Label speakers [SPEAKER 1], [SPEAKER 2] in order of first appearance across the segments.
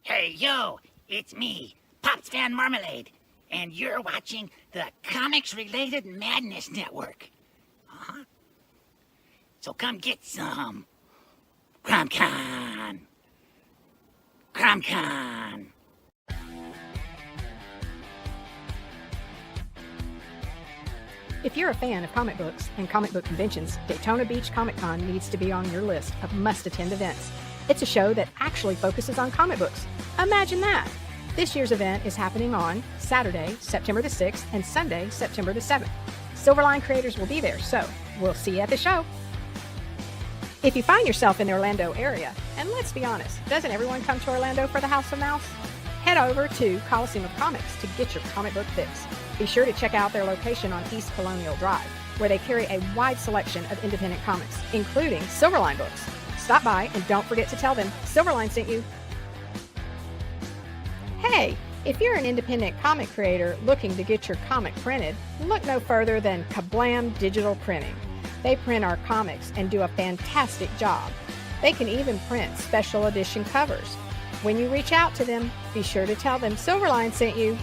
[SPEAKER 1] Hey, yo, it's me, Pops Van Marmalade, and you're watching the Comics-Related Madness Network. So come get some. CromCon. CromCon.
[SPEAKER 2] If you're a fan of comic books and comic book conventions, Daytona Beach Comic Con needs to be on your list of must-attend events. It's a show that actually focuses on comic books. Imagine that! This year's event is happening on Saturday, September the 6th, and Sunday, September the 7th. Silverline creators will be there, so we'll see you at the show. If you find yourself in the Orlando area, and let's be honest, doesn't everyone come to Orlando for the House of Mouse? Head over to Coliseum of Comics to get your comic book fix. Be sure to check out their location on East Colonial Drive, where they carry a wide selection of independent comics, including Silverline books. Stop by and don't forget to tell them Silverline sent you. Hey, if you're an independent comic creator looking to get your comic printed, look no further than Kablam Digital Printing. They print our comics and do a fantastic job. They can even print special edition covers. When you reach out to them, be sure to tell them Silverline sent you.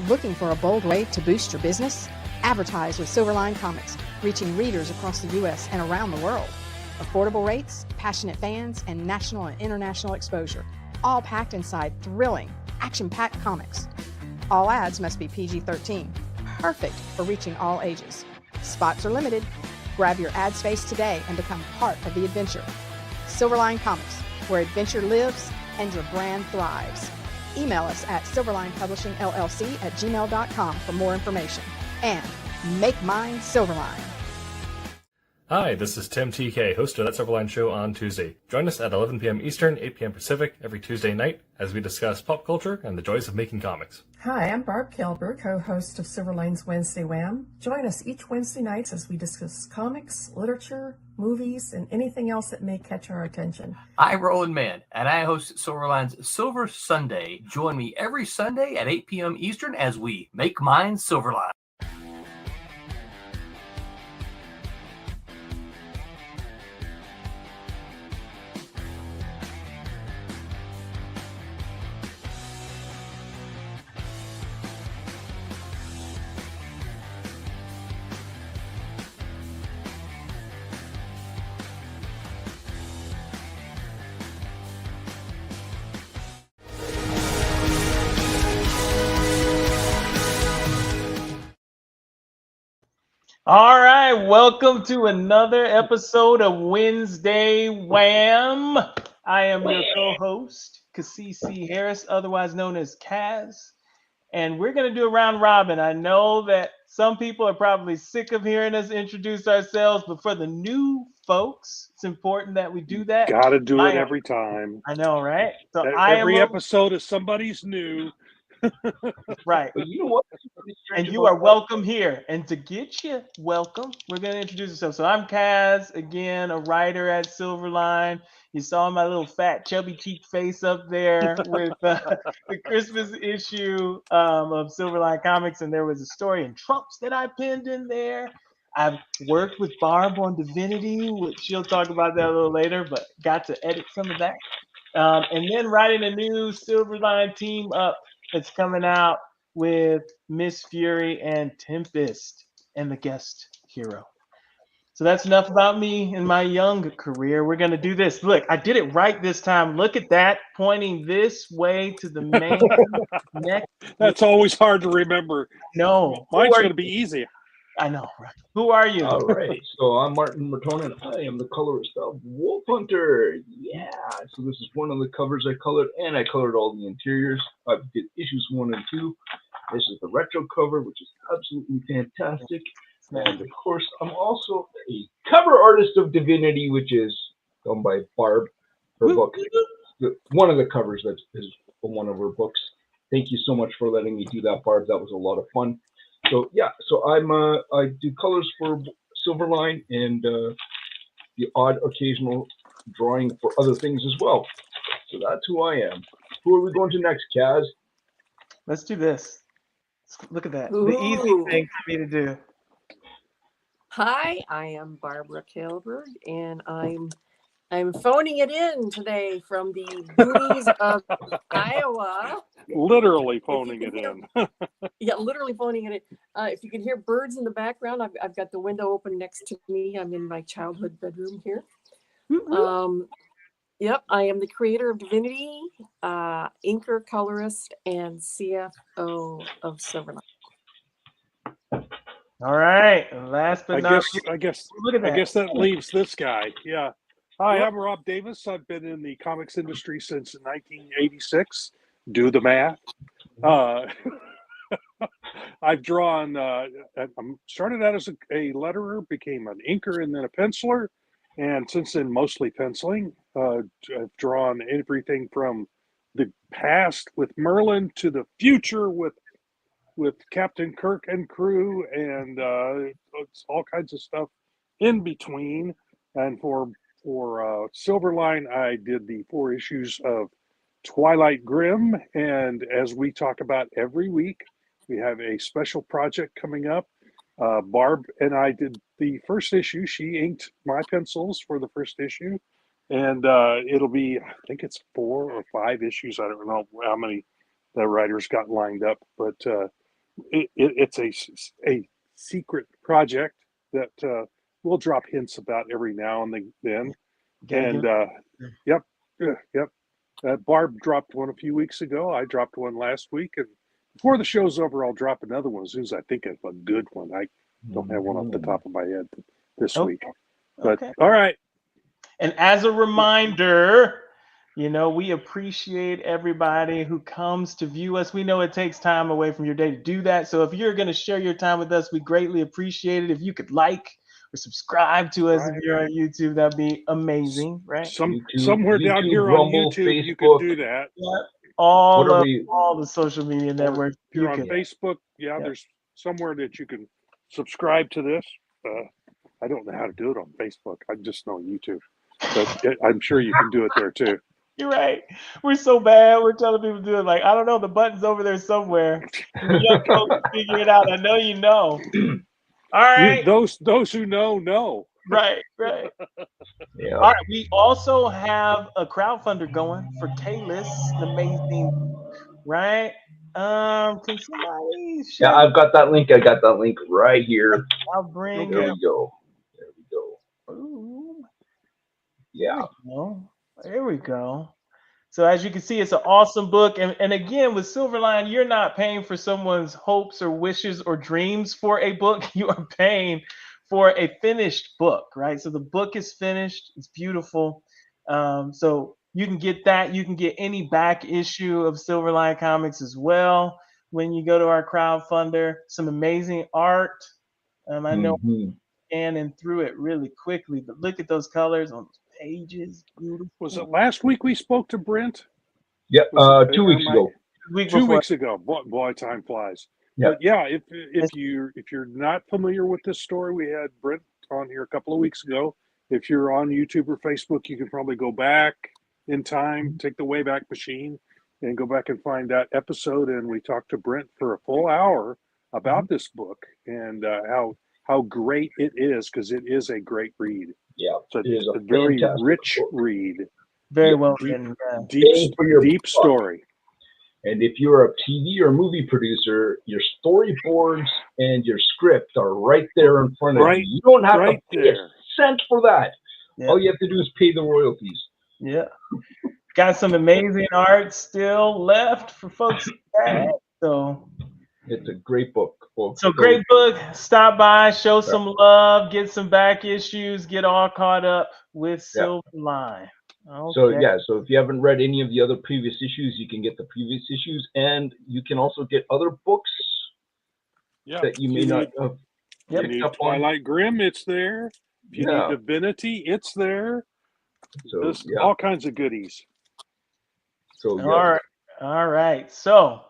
[SPEAKER 2] Looking for a bold way to boost your business? Advertise with Silverline Comics, reaching readers across the U.S. and around the world. Affordable rates, passionate fans, and national and international exposure, all packed inside thrilling, action-packed comics. All ads must be PG-13, perfect for reaching all ages. Spots are limited. Grab your ad space today and become part of the adventure. Silverline Comics, where adventure lives and your brand thrives. Email us at silverlinepublishingllc@gmail.com for more information. And make mine Silverline.
[SPEAKER 3] Hi, this is Tim TK, host of That Silverline Show on Tuesday. Join us at 11 p.m. Eastern, 8 p.m. Pacific every Tuesday night as we discuss pop culture and the joys of making comics.
[SPEAKER 4] Hi, I'm Barb Kilber, co-host of Silverline's Wednesday Wham. Join us each Wednesday night as we discuss comics, literature, movies, and anything else that may catch our attention.
[SPEAKER 5] I'm Roland Mann, and I host Silverline's Silver Sunday. Join me every Sunday at 8 p.m. Eastern as we make mine Silverline.
[SPEAKER 6] All right, welcome to another episode of Wednesday Wham. I am your co-host, Cassie Harris, otherwise known as Kaz, and we're going to do a round robin. I know that some people are probably sick of hearing us introduce ourselves, but for the new folks, it's important that we do that.
[SPEAKER 7] Got to do it every time.
[SPEAKER 6] I know, right? So
[SPEAKER 7] every episode is somebody's new.
[SPEAKER 6] Right.
[SPEAKER 5] But you know what?
[SPEAKER 6] And you are welcome here. And to get you welcome, we're going to introduce ourselves. So I'm Kaz, again, a writer at Silverline. You saw my little fat, chubby cheek face up there with the Christmas issue of Silverline Comics. And there was a story in Trumps that I pinned in there. I've worked with Barb on Divinity, which she'll talk about that a little later, but got to edit some of that. And then writing a new Silverline team up that's coming out with Miss Fury and Tempest and the guest hero. So that's enough about me and my young career. We're going to do this. Look, I did it right this time. Look at that, pointing this way to the main neck.
[SPEAKER 7] That's always hard to remember.
[SPEAKER 6] No.
[SPEAKER 7] Mine's going to be easy.
[SPEAKER 6] I know. Right? Who are you?
[SPEAKER 8] All right. So I'm Martin Merton, and I am the colorist of Wolf Hunter. Yeah. So this is one of the covers I colored, and I colored all the interiors. I did issues 1 and 2. This is the retro cover, which is absolutely fantastic. And of course, I'm also a cover artist of Divinity, which is done by Barb. Her book, one of the covers that is one of her books. Thank you so much for letting me do that, Barb. That was a lot of fun. So yeah, so I do colors for Silverline and the odd occasional drawing for other things as well. So that's who I am. Who are we going to next, Kaz?
[SPEAKER 6] Let's do this. Look at that. The easy
[SPEAKER 9] Ooh.
[SPEAKER 6] thing for me to do.
[SPEAKER 9] Hi, I am Barbara Kilberg, and I'm phoning it in today from the boonies of Iowa.
[SPEAKER 7] Literally
[SPEAKER 9] If you
[SPEAKER 7] phoning
[SPEAKER 9] can
[SPEAKER 7] it
[SPEAKER 9] hear-
[SPEAKER 7] in.
[SPEAKER 9] Yeah, literally phoning it in. If you can hear birds in the background, I've got the window open next to me. I'm in my childhood bedroom here. Yep, I am the creator of Divinity, inker, colorist, and CFO of Silverline.
[SPEAKER 6] All right. And last but
[SPEAKER 7] I
[SPEAKER 6] not
[SPEAKER 7] guess
[SPEAKER 6] look at that.
[SPEAKER 7] I guess that leaves this guy. Yeah. Hi,
[SPEAKER 6] Yep.
[SPEAKER 7] I'm Rob Davis. I've been in the comics industry since 1986. Do the math. I've drawn. I started out as a letterer, became an inker, and then a penciler, and since then mostly penciling. I've drawn everything from the past with Merlin to the future with Captain Kirk and crew, and it's all kinds of stuff in between. And for Silverline, I did the 4 issues of Twilight Grim, and as we talk about every week, we have a special project coming up. Barb and I did the first issue. She inked my pencils for the first issue, and it'll be, I think it's 4 or 5 issues. I don't know how many the writers got lined up, but it's a secret project that we'll drop hints about every now and then. And yep. Barb dropped one a few weeks ago. I dropped one last week, and before the show's over, I'll drop another one as soon as I think of a good one. I don't have one off the top of my head this week. But all right.
[SPEAKER 6] And as a reminder, we appreciate everybody who comes to view us. We know it takes time away from your day to do that. So if you're going to share your time with us, we greatly appreciate it. If you could like or subscribe to us if you're on YouTube, that'd be amazing, right?
[SPEAKER 7] Somewhere down here
[SPEAKER 8] Rumble,
[SPEAKER 7] on YouTube,
[SPEAKER 8] Facebook.
[SPEAKER 7] you can do that.
[SPEAKER 6] All the social media networks.
[SPEAKER 7] If you're on Facebook, there's somewhere that you can subscribe to this. I don't know how to do it on Facebook. I just know YouTube, but I'm sure you can do it there too.
[SPEAKER 6] You're right. We're so bad. We're telling people to do it. Like, I don't know. The button's over there somewhere. You young folks figure it out. I know you know. All right.
[SPEAKER 7] Those who know.
[SPEAKER 6] Right.
[SPEAKER 8] Yeah.
[SPEAKER 6] All right. We also have a crowdfunder going for Kalis, the amazing, right? Can somebody share?
[SPEAKER 8] Yeah, I've got that link. I got that link right here.
[SPEAKER 6] I'll bring
[SPEAKER 8] There
[SPEAKER 6] it.
[SPEAKER 8] we go.
[SPEAKER 6] Ooh.
[SPEAKER 8] Yeah.
[SPEAKER 6] There we go. So as you can see, it's an awesome book. And again, with Silverline, you're not paying for someone's hopes or wishes or dreams for a book. You are paying for a finished book, right? So the book is finished. It's beautiful. So you can get that. You can get any back issue of Silverline Comics as well when you go to our crowdfunder. Some amazing art. I know scanning through it really quickly, but look at those colors on those pages. Beautiful.
[SPEAKER 7] Was it last week we spoke to Brent?
[SPEAKER 8] Yep. 2 weeks ago.
[SPEAKER 7] 2 weeks ago. Boy, time flies.
[SPEAKER 8] Yep.
[SPEAKER 7] But yeah, if you're not familiar with this story, we had Brent on here a couple of weeks ago. If you're on YouTube or Facebook, you can probably go back in time, take the Wayback Machine, and go back and find that episode. And we talked to Brent for a full hour about this book and how great it is, because it is a great read.
[SPEAKER 8] Yeah,
[SPEAKER 7] so
[SPEAKER 8] it is
[SPEAKER 7] a very rich
[SPEAKER 8] book.
[SPEAKER 7] read.
[SPEAKER 6] Very well written.
[SPEAKER 7] Deep story.
[SPEAKER 8] And if you're a TV or movie producer, your storyboards and your script are right there in front of you. You don't have to pay a cent for that. Yeah. All you have to do is pay the royalties.
[SPEAKER 6] Yeah. Got some amazing art still left for folks to buy. So
[SPEAKER 8] it's a great book, folks.
[SPEAKER 6] So great book. Stop by, show some love, get some back issues, get all caught up with Silverline. Okay.
[SPEAKER 8] So if you haven't read any of the other previous issues, you can get the previous issues, and you can also get other books that you may not have
[SPEAKER 7] picked up on. Twilight Grim, it's there. If you need Divinity, it's there. So there's all kinds of goodies.
[SPEAKER 8] So
[SPEAKER 6] all right. So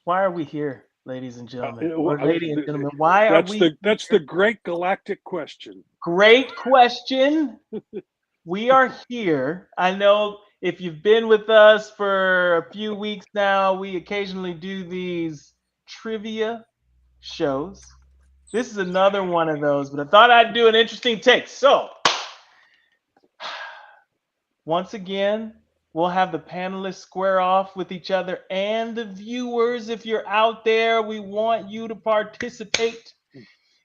[SPEAKER 6] why are we here, ladies and gentlemen? Ladies and gentlemen, why are we?
[SPEAKER 7] That's the great galactic question.
[SPEAKER 6] Great question. We are here. I know if you've been with us for a few weeks now, we occasionally do these trivia shows. This is another one of those, but I thought I'd do an interesting take. So, once again, we'll have the panelists square off with each other and the viewers. If you're out there, we want you to participate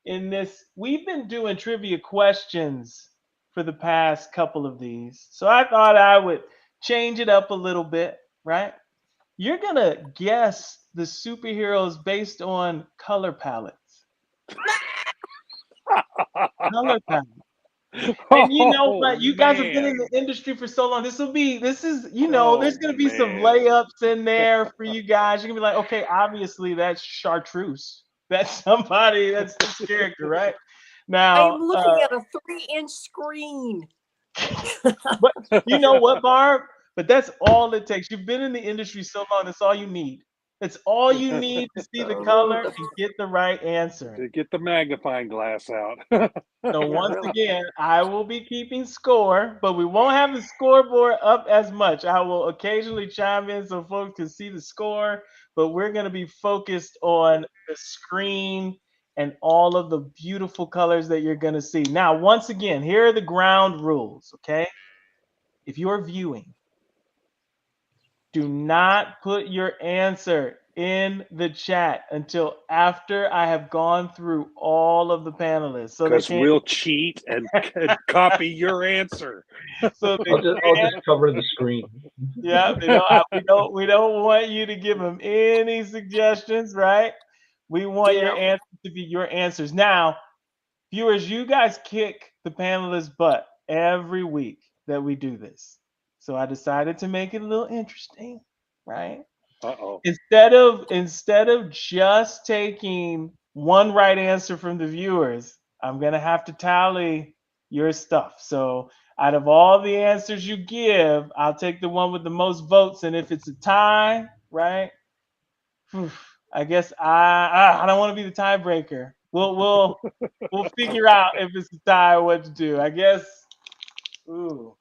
[SPEAKER 6] in this. We've been doing trivia questions for the past couple of these. So I thought I would change it up a little bit, right? You're going to guess the superheroes based on color palettes. Color palettes. And you know what? You guys have been in the industry for so long. This is, you know, there's going to be some layups in there for you guys. You're going to be like, okay, obviously that's chartreuse. That's somebody, that's this character, right? Now,
[SPEAKER 9] I'm looking at a 3-inch screen.
[SPEAKER 6] But you know what, Barb? But that's all it takes. You've been in the industry so long, that's all you need. It's all you need to see the color and get the right answer.
[SPEAKER 7] To get the magnifying glass out.
[SPEAKER 6] So once again, I will be keeping score, but we won't have the scoreboard up as much. I will occasionally chime in so folks can see the score, but we're going to be focused on the screen and all of the beautiful colors that you're going to see. Now, once again, here are the ground rules, okay? If you're viewing, do not put your answer in the chat until after I have gone through all of the panelists. So
[SPEAKER 7] because we'll cheat and copy your answer.
[SPEAKER 6] So
[SPEAKER 8] I'll just cover the screen.
[SPEAKER 6] Yeah, we don't want you to give them any suggestions, right? We want your answers to be your answers. Now, viewers, you guys kick the panelists' butt every week that we do this. So I decided to make it a little interesting, right?
[SPEAKER 7] Uh-oh.
[SPEAKER 6] Instead of just taking one right answer from the viewers, I'm gonna have to tally your stuff. So out of all the answers you give, I'll take the one with the most votes, and if it's a tie, right? I guess I don't want to be the tiebreaker. We'll figure out if it's a tie what to do. I guess. Ooh.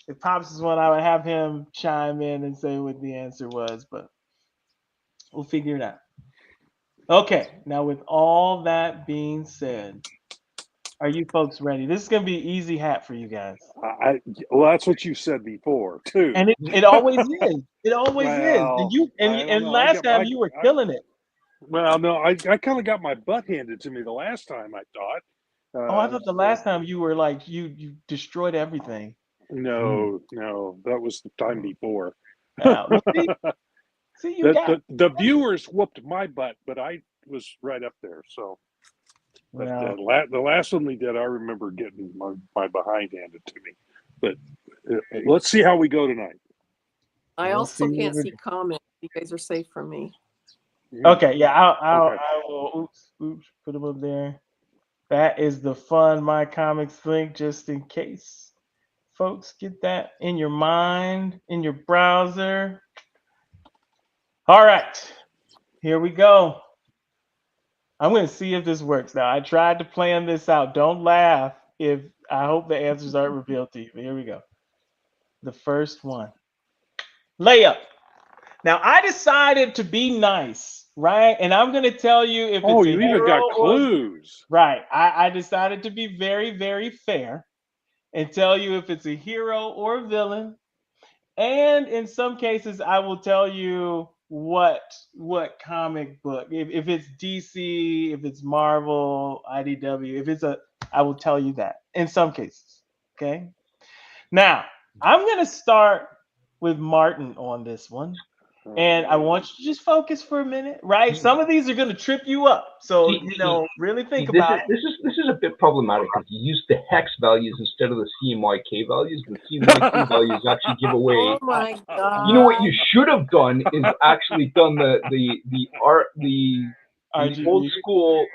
[SPEAKER 6] If Pops is one, I would have him chime in and say what the answer was, but we'll figure it out. Okay, now with all that being said, are you folks ready? This is going to be an easy hat for you guys.
[SPEAKER 7] Well, that's what you said before, too.
[SPEAKER 6] And it always is. It always is. And last time you were killing it.
[SPEAKER 7] Well, no, I kind of got my butt handed to me the last time, I thought.
[SPEAKER 6] I thought the last time you were like, you destroyed everything.
[SPEAKER 7] No, that was the time before.
[SPEAKER 6] See,
[SPEAKER 7] the viewers whooped my butt, but I was right up there. So, but the last one we did, I remember getting my behind handed to me. But let's see how we go tonight.
[SPEAKER 9] I also can't see comments. You guys are safe from me.
[SPEAKER 6] Okay, yeah, I will. Oops, put them up there. That is the Fund My Comics link, just in case. Folks, get that in your mind, in your browser. All right, here we go. I'm going to see if this works now. I tried to plan this out. Don't laugh if I hope the answers aren't revealed to you. But here we go. The first one. Layup. Now, I decided to be nice, right? And I'm going to tell you if it's
[SPEAKER 7] you even got clues.
[SPEAKER 6] Right. I decided to be very, very fair and tell you if it's a hero or a villain. And in some cases, I will tell you what comic book. If it's DC, if it's Marvel, IDW, I will tell you that in some cases. Okay. Now, I'm going to start with Martin on this one. And I want you to just focus for a minute, right? Some of these are going to trip you up. So, really think about it.
[SPEAKER 8] This is a bit problematic because you use the hex values instead of the CMYK values. The CMYK values actually give away.
[SPEAKER 9] Oh my God.
[SPEAKER 8] You know what you should have done is actually done the old school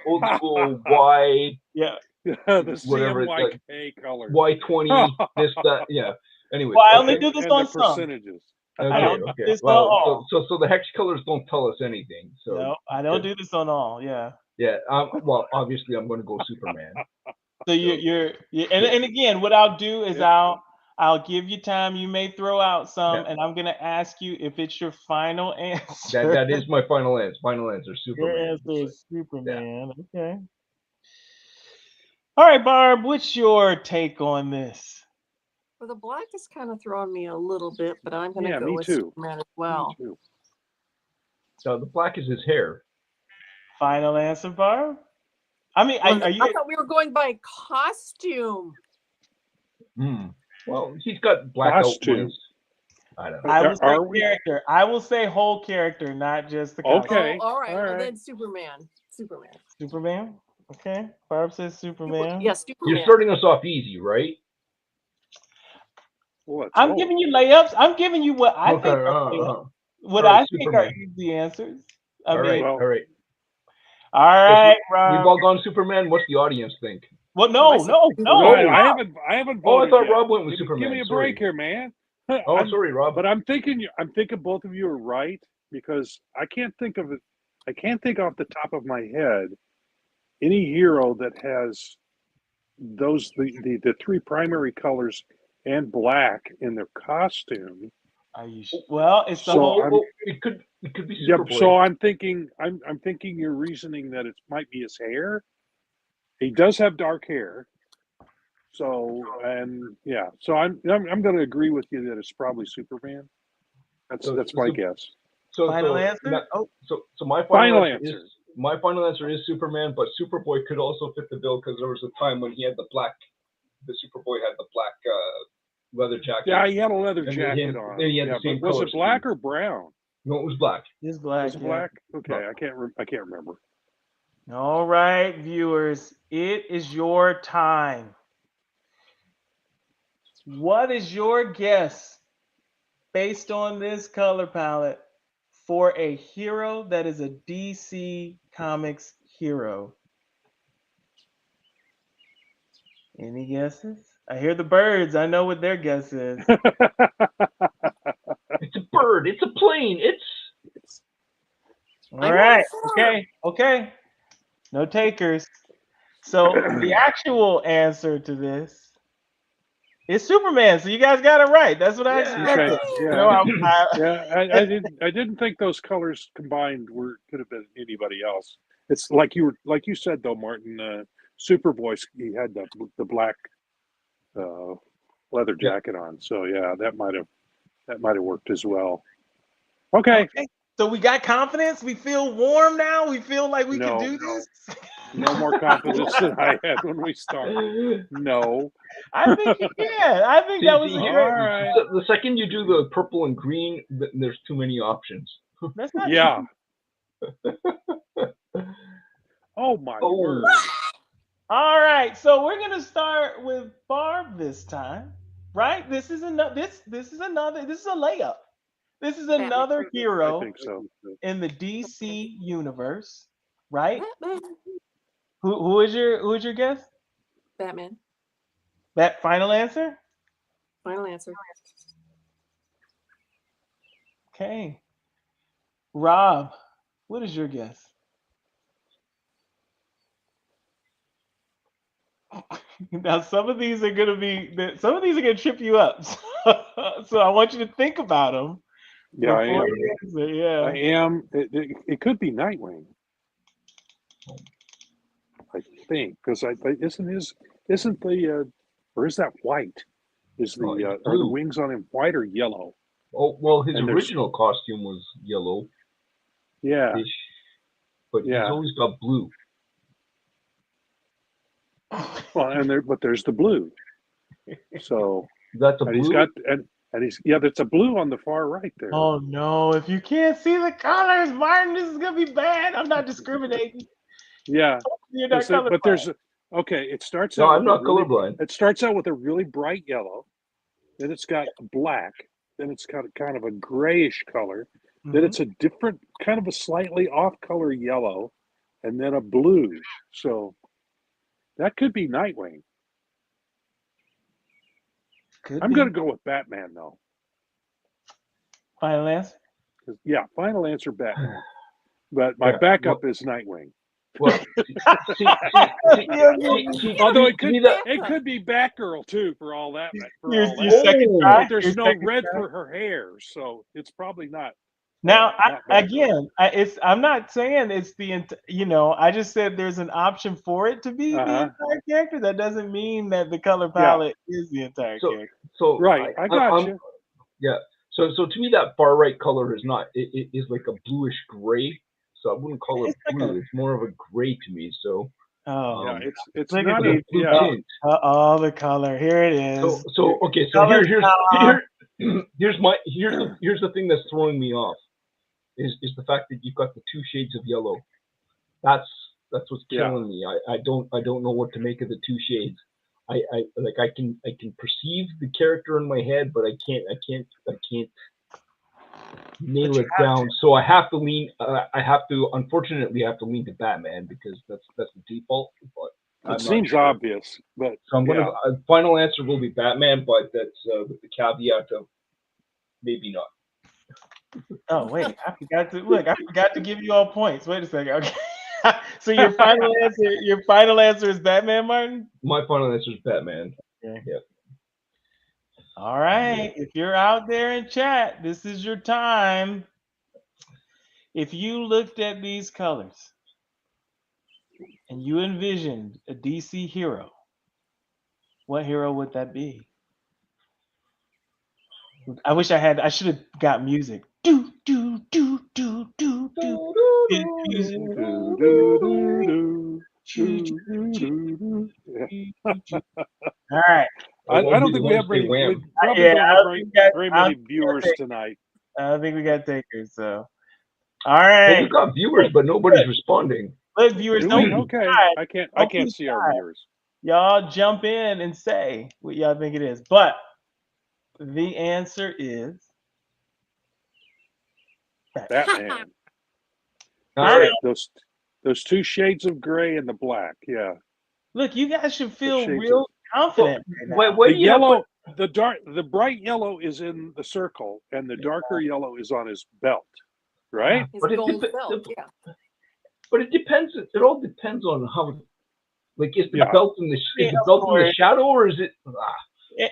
[SPEAKER 8] Y.
[SPEAKER 6] Yeah.
[SPEAKER 7] The CMYK color.
[SPEAKER 8] Y20, this, that, yeah. Anyway.
[SPEAKER 6] Well, I only do this on some.
[SPEAKER 7] Percentages.
[SPEAKER 8] Okay. Well, so the hex colors don't tell us anything. So
[SPEAKER 6] no, I don't do this on all. Yeah.
[SPEAKER 8] Yeah. Well, obviously, I'm going to go Superman.
[SPEAKER 6] So you're and again, what I'll do is I'll I'll give you time. You may throw out some,
[SPEAKER 8] Yeah.
[SPEAKER 6] and I'm gonna ask you if it's your final answer.
[SPEAKER 8] That is my final answer. Final answer,
[SPEAKER 6] Your
[SPEAKER 8] Superman.
[SPEAKER 6] answer is Superman. Okay. All right, Barb. What's your take on this?
[SPEAKER 9] Well, the black is kind of throwing me a little bit, but I'm going to
[SPEAKER 7] Yeah,
[SPEAKER 9] go
[SPEAKER 7] me
[SPEAKER 9] with
[SPEAKER 7] too.
[SPEAKER 9] Superman as well.
[SPEAKER 7] Me too.
[SPEAKER 8] So the black is his hair.
[SPEAKER 6] Final answer, Barb. I mean,
[SPEAKER 9] Well,
[SPEAKER 6] are
[SPEAKER 9] I
[SPEAKER 6] you?
[SPEAKER 9] thought we were going by costume.
[SPEAKER 8] Well, he's got black
[SPEAKER 7] Costume.
[SPEAKER 8] outlines. I don't know.
[SPEAKER 6] I will say
[SPEAKER 7] Are we?
[SPEAKER 6] character. I will say whole character, not just the costume.
[SPEAKER 7] Okay.
[SPEAKER 9] Oh, all right.
[SPEAKER 7] All
[SPEAKER 9] Well,
[SPEAKER 7] right.
[SPEAKER 9] then Superman. Superman.
[SPEAKER 6] Superman. Okay. Barb says Superman.
[SPEAKER 9] Yes, Superman.
[SPEAKER 8] You're starting us off easy, right?
[SPEAKER 7] Well, let's
[SPEAKER 6] I'm
[SPEAKER 7] hope.
[SPEAKER 6] giving you layups. I'm giving you what I think. What
[SPEAKER 8] All right,
[SPEAKER 6] I think
[SPEAKER 8] Superman.
[SPEAKER 6] are easy answers.
[SPEAKER 8] All right,
[SPEAKER 7] well-
[SPEAKER 8] all right.
[SPEAKER 6] All right, Rob.
[SPEAKER 8] We've all gone Superman. What's the audience think?
[SPEAKER 6] Well, no.
[SPEAKER 7] I haven't
[SPEAKER 8] Oh, I
[SPEAKER 7] voted
[SPEAKER 8] thought
[SPEAKER 7] yet.
[SPEAKER 8] Rob went with
[SPEAKER 7] Give
[SPEAKER 8] Superman.
[SPEAKER 7] me a
[SPEAKER 8] Sorry.
[SPEAKER 7] break here, man.
[SPEAKER 8] Oh, sorry, Rob.
[SPEAKER 7] But I'm thinking both of you are right because I can't think of it. I can't think off the top of my head any hero that has the three primary colors and black in their costume.
[SPEAKER 6] Are you well? It's the
[SPEAKER 7] So
[SPEAKER 6] whole.
[SPEAKER 8] it could be
[SPEAKER 7] Yep.
[SPEAKER 8] Superboy.
[SPEAKER 7] So I'm thinking your reasoning that it might be his hair. He does have dark hair. So so I'm going to agree with you that it's probably Superman. That's my guess.
[SPEAKER 6] Final answer?
[SPEAKER 8] So my
[SPEAKER 7] Final
[SPEAKER 8] answer
[SPEAKER 7] answer.
[SPEAKER 8] is my final answer is Superman, but Superboy could also fit the bill because there was a time when he had the Superboy had the black leather jacket.
[SPEAKER 7] Yeah, he had a leather
[SPEAKER 8] And
[SPEAKER 7] jacket on.
[SPEAKER 8] and he had
[SPEAKER 7] Yeah,
[SPEAKER 8] the same
[SPEAKER 7] but was
[SPEAKER 8] color
[SPEAKER 7] it black
[SPEAKER 8] scheme.
[SPEAKER 7] or brown?
[SPEAKER 8] No, it was black.
[SPEAKER 6] It's black.
[SPEAKER 7] Was it
[SPEAKER 6] yeah.
[SPEAKER 7] black? Okay,
[SPEAKER 8] No.
[SPEAKER 7] I can't remember.
[SPEAKER 6] All right, viewers, it is your time. What is your guess based on this color palette for a hero that is a DC Comics hero? Any guesses? I hear the birds. I know what their guess is.
[SPEAKER 8] It's a bird. It's a plane. It's
[SPEAKER 6] All right. Okay. No takers. So the actual answer to this is Superman. So you guys got it right. That's what I expected.
[SPEAKER 7] Okay, yeah.
[SPEAKER 6] You know,
[SPEAKER 7] I didn't think those colors combined could have been anybody else. It's like you said though, Martin. Superboy, he had the black leather jacket on. So yeah, that might have worked as well. Okay.
[SPEAKER 6] So we got confidence. We feel warm now. We feel like we can do this.
[SPEAKER 7] No more confidence than I had when we started. No.
[SPEAKER 6] I think you can. I think that was a
[SPEAKER 8] See,
[SPEAKER 6] great.
[SPEAKER 7] All right.
[SPEAKER 8] the second you do the purple and green, there's too many options.
[SPEAKER 6] That's not
[SPEAKER 7] Yeah. Oh my word.
[SPEAKER 6] All right, so we're gonna start with Barb this time, right? This is a layup. This is another hero
[SPEAKER 7] I think so.
[SPEAKER 6] in the DC universe, right? Who is your guess?
[SPEAKER 9] Batman.
[SPEAKER 6] That final answer?
[SPEAKER 9] Final answer.
[SPEAKER 6] Okay. Rob, what is your guess? Now some of these are gonna trip you up. So I want you to think about them.
[SPEAKER 7] Yeah, I am.
[SPEAKER 6] Yeah.
[SPEAKER 7] I am. It could be Nightwing. I think because isn't the or is that white? Is the are the
[SPEAKER 8] blue.
[SPEAKER 7] wings on him white or yellow?
[SPEAKER 8] Oh well, his
[SPEAKER 7] And there's-
[SPEAKER 8] original costume was yellow.
[SPEAKER 7] Yeah.
[SPEAKER 8] But
[SPEAKER 7] Yeah.
[SPEAKER 8] he's always got blue.
[SPEAKER 7] Well, but there's the blue. So
[SPEAKER 8] That's a
[SPEAKER 7] and
[SPEAKER 8] blue.
[SPEAKER 7] he's got and he's that's a blue on the far right there.
[SPEAKER 6] Oh no, if you can't see the colors, Martin, this is gonna be bad. I'm not discriminating.
[SPEAKER 7] Yeah.
[SPEAKER 6] You're not
[SPEAKER 7] But there's
[SPEAKER 6] colorblind.
[SPEAKER 7] it starts
[SPEAKER 8] No,
[SPEAKER 7] out.
[SPEAKER 8] I'm
[SPEAKER 7] with a
[SPEAKER 8] not
[SPEAKER 7] really-
[SPEAKER 8] colorblind.
[SPEAKER 7] It starts out with a really bright yellow, then it's got black, then it's got kind of a grayish color, then
[SPEAKER 6] Mhm.
[SPEAKER 7] it's a different kind of a slightly off color yellow, and then a blue. So that could be Nightwing. I'm going to go with Batman though.
[SPEAKER 6] Final answer.
[SPEAKER 7] Yeah, final answer Batman. But my
[SPEAKER 8] Yeah,
[SPEAKER 7] backup is Nightwing.
[SPEAKER 8] Well,
[SPEAKER 7] Although it
[SPEAKER 8] that,
[SPEAKER 7] could be Batgirl too, for all that.
[SPEAKER 6] Your second try.
[SPEAKER 7] But there's
[SPEAKER 6] Your
[SPEAKER 7] no
[SPEAKER 6] second
[SPEAKER 7] red
[SPEAKER 6] try.
[SPEAKER 7] for her hair, so it's probably not.
[SPEAKER 6] Now,
[SPEAKER 7] not Batgirl.
[SPEAKER 6] again, I'm not saying it's I just said there's an option for it to be the entire character. That doesn't mean that the color palette is the entire character.
[SPEAKER 8] So
[SPEAKER 7] right, I got you.
[SPEAKER 8] Yeah. So to me, that far right color is not. It is like a bluish gray. So I wouldn't call it blue. It's more of a gray to me. So.
[SPEAKER 7] Yeah, it's
[SPEAKER 6] Look
[SPEAKER 7] not
[SPEAKER 6] at
[SPEAKER 7] a yeah.
[SPEAKER 6] Oh, the color. Here it is.
[SPEAKER 8] So okay. So here's the thing that's throwing me off. Is the fact that you've got the two shades of yellow. That's what's killing me. I don't know what to make of the two shades. I can perceive the character in my head, but I can't nail it down. So I have to lean. Unfortunately have to lean to Batman because that's the default. But
[SPEAKER 7] it seems obvious. But
[SPEAKER 8] so I'm gonna. Final answer will be Batman, but that's with the caveat of maybe not.
[SPEAKER 6] Oh wait, I forgot to give you all points. Wait a second. Okay. So your final answer is Batman, Martin?
[SPEAKER 8] My final answer is Batman.
[SPEAKER 6] Okay.
[SPEAKER 8] Yep.
[SPEAKER 6] All right. If you're out there in chat, this is your time. If you looked at these colors and you envisioned a DC hero, what hero would that be? I should have got music. Do do do do do do. All right.
[SPEAKER 7] I don't think we have very many viewers tonight.
[SPEAKER 6] I don't think we got takers. So, all right.
[SPEAKER 8] Well, we've got viewers, but nobody's responding.
[SPEAKER 6] Look, viewers,
[SPEAKER 7] okay. I can't see our viewers.
[SPEAKER 6] Y'all jump in and say what y'all think it is. But the answer is
[SPEAKER 7] Batman.
[SPEAKER 6] All right.
[SPEAKER 7] Those two shades of gray and the black. Yeah.
[SPEAKER 6] Look, you guys should feel real confident.
[SPEAKER 7] The yellow, the bright yellow is in the circle, and the darker yellow is on his belt, right?
[SPEAKER 9] His gold belt, yeah.
[SPEAKER 8] But it depends. It all depends on how. Like, is the belt in the shadow, or is it?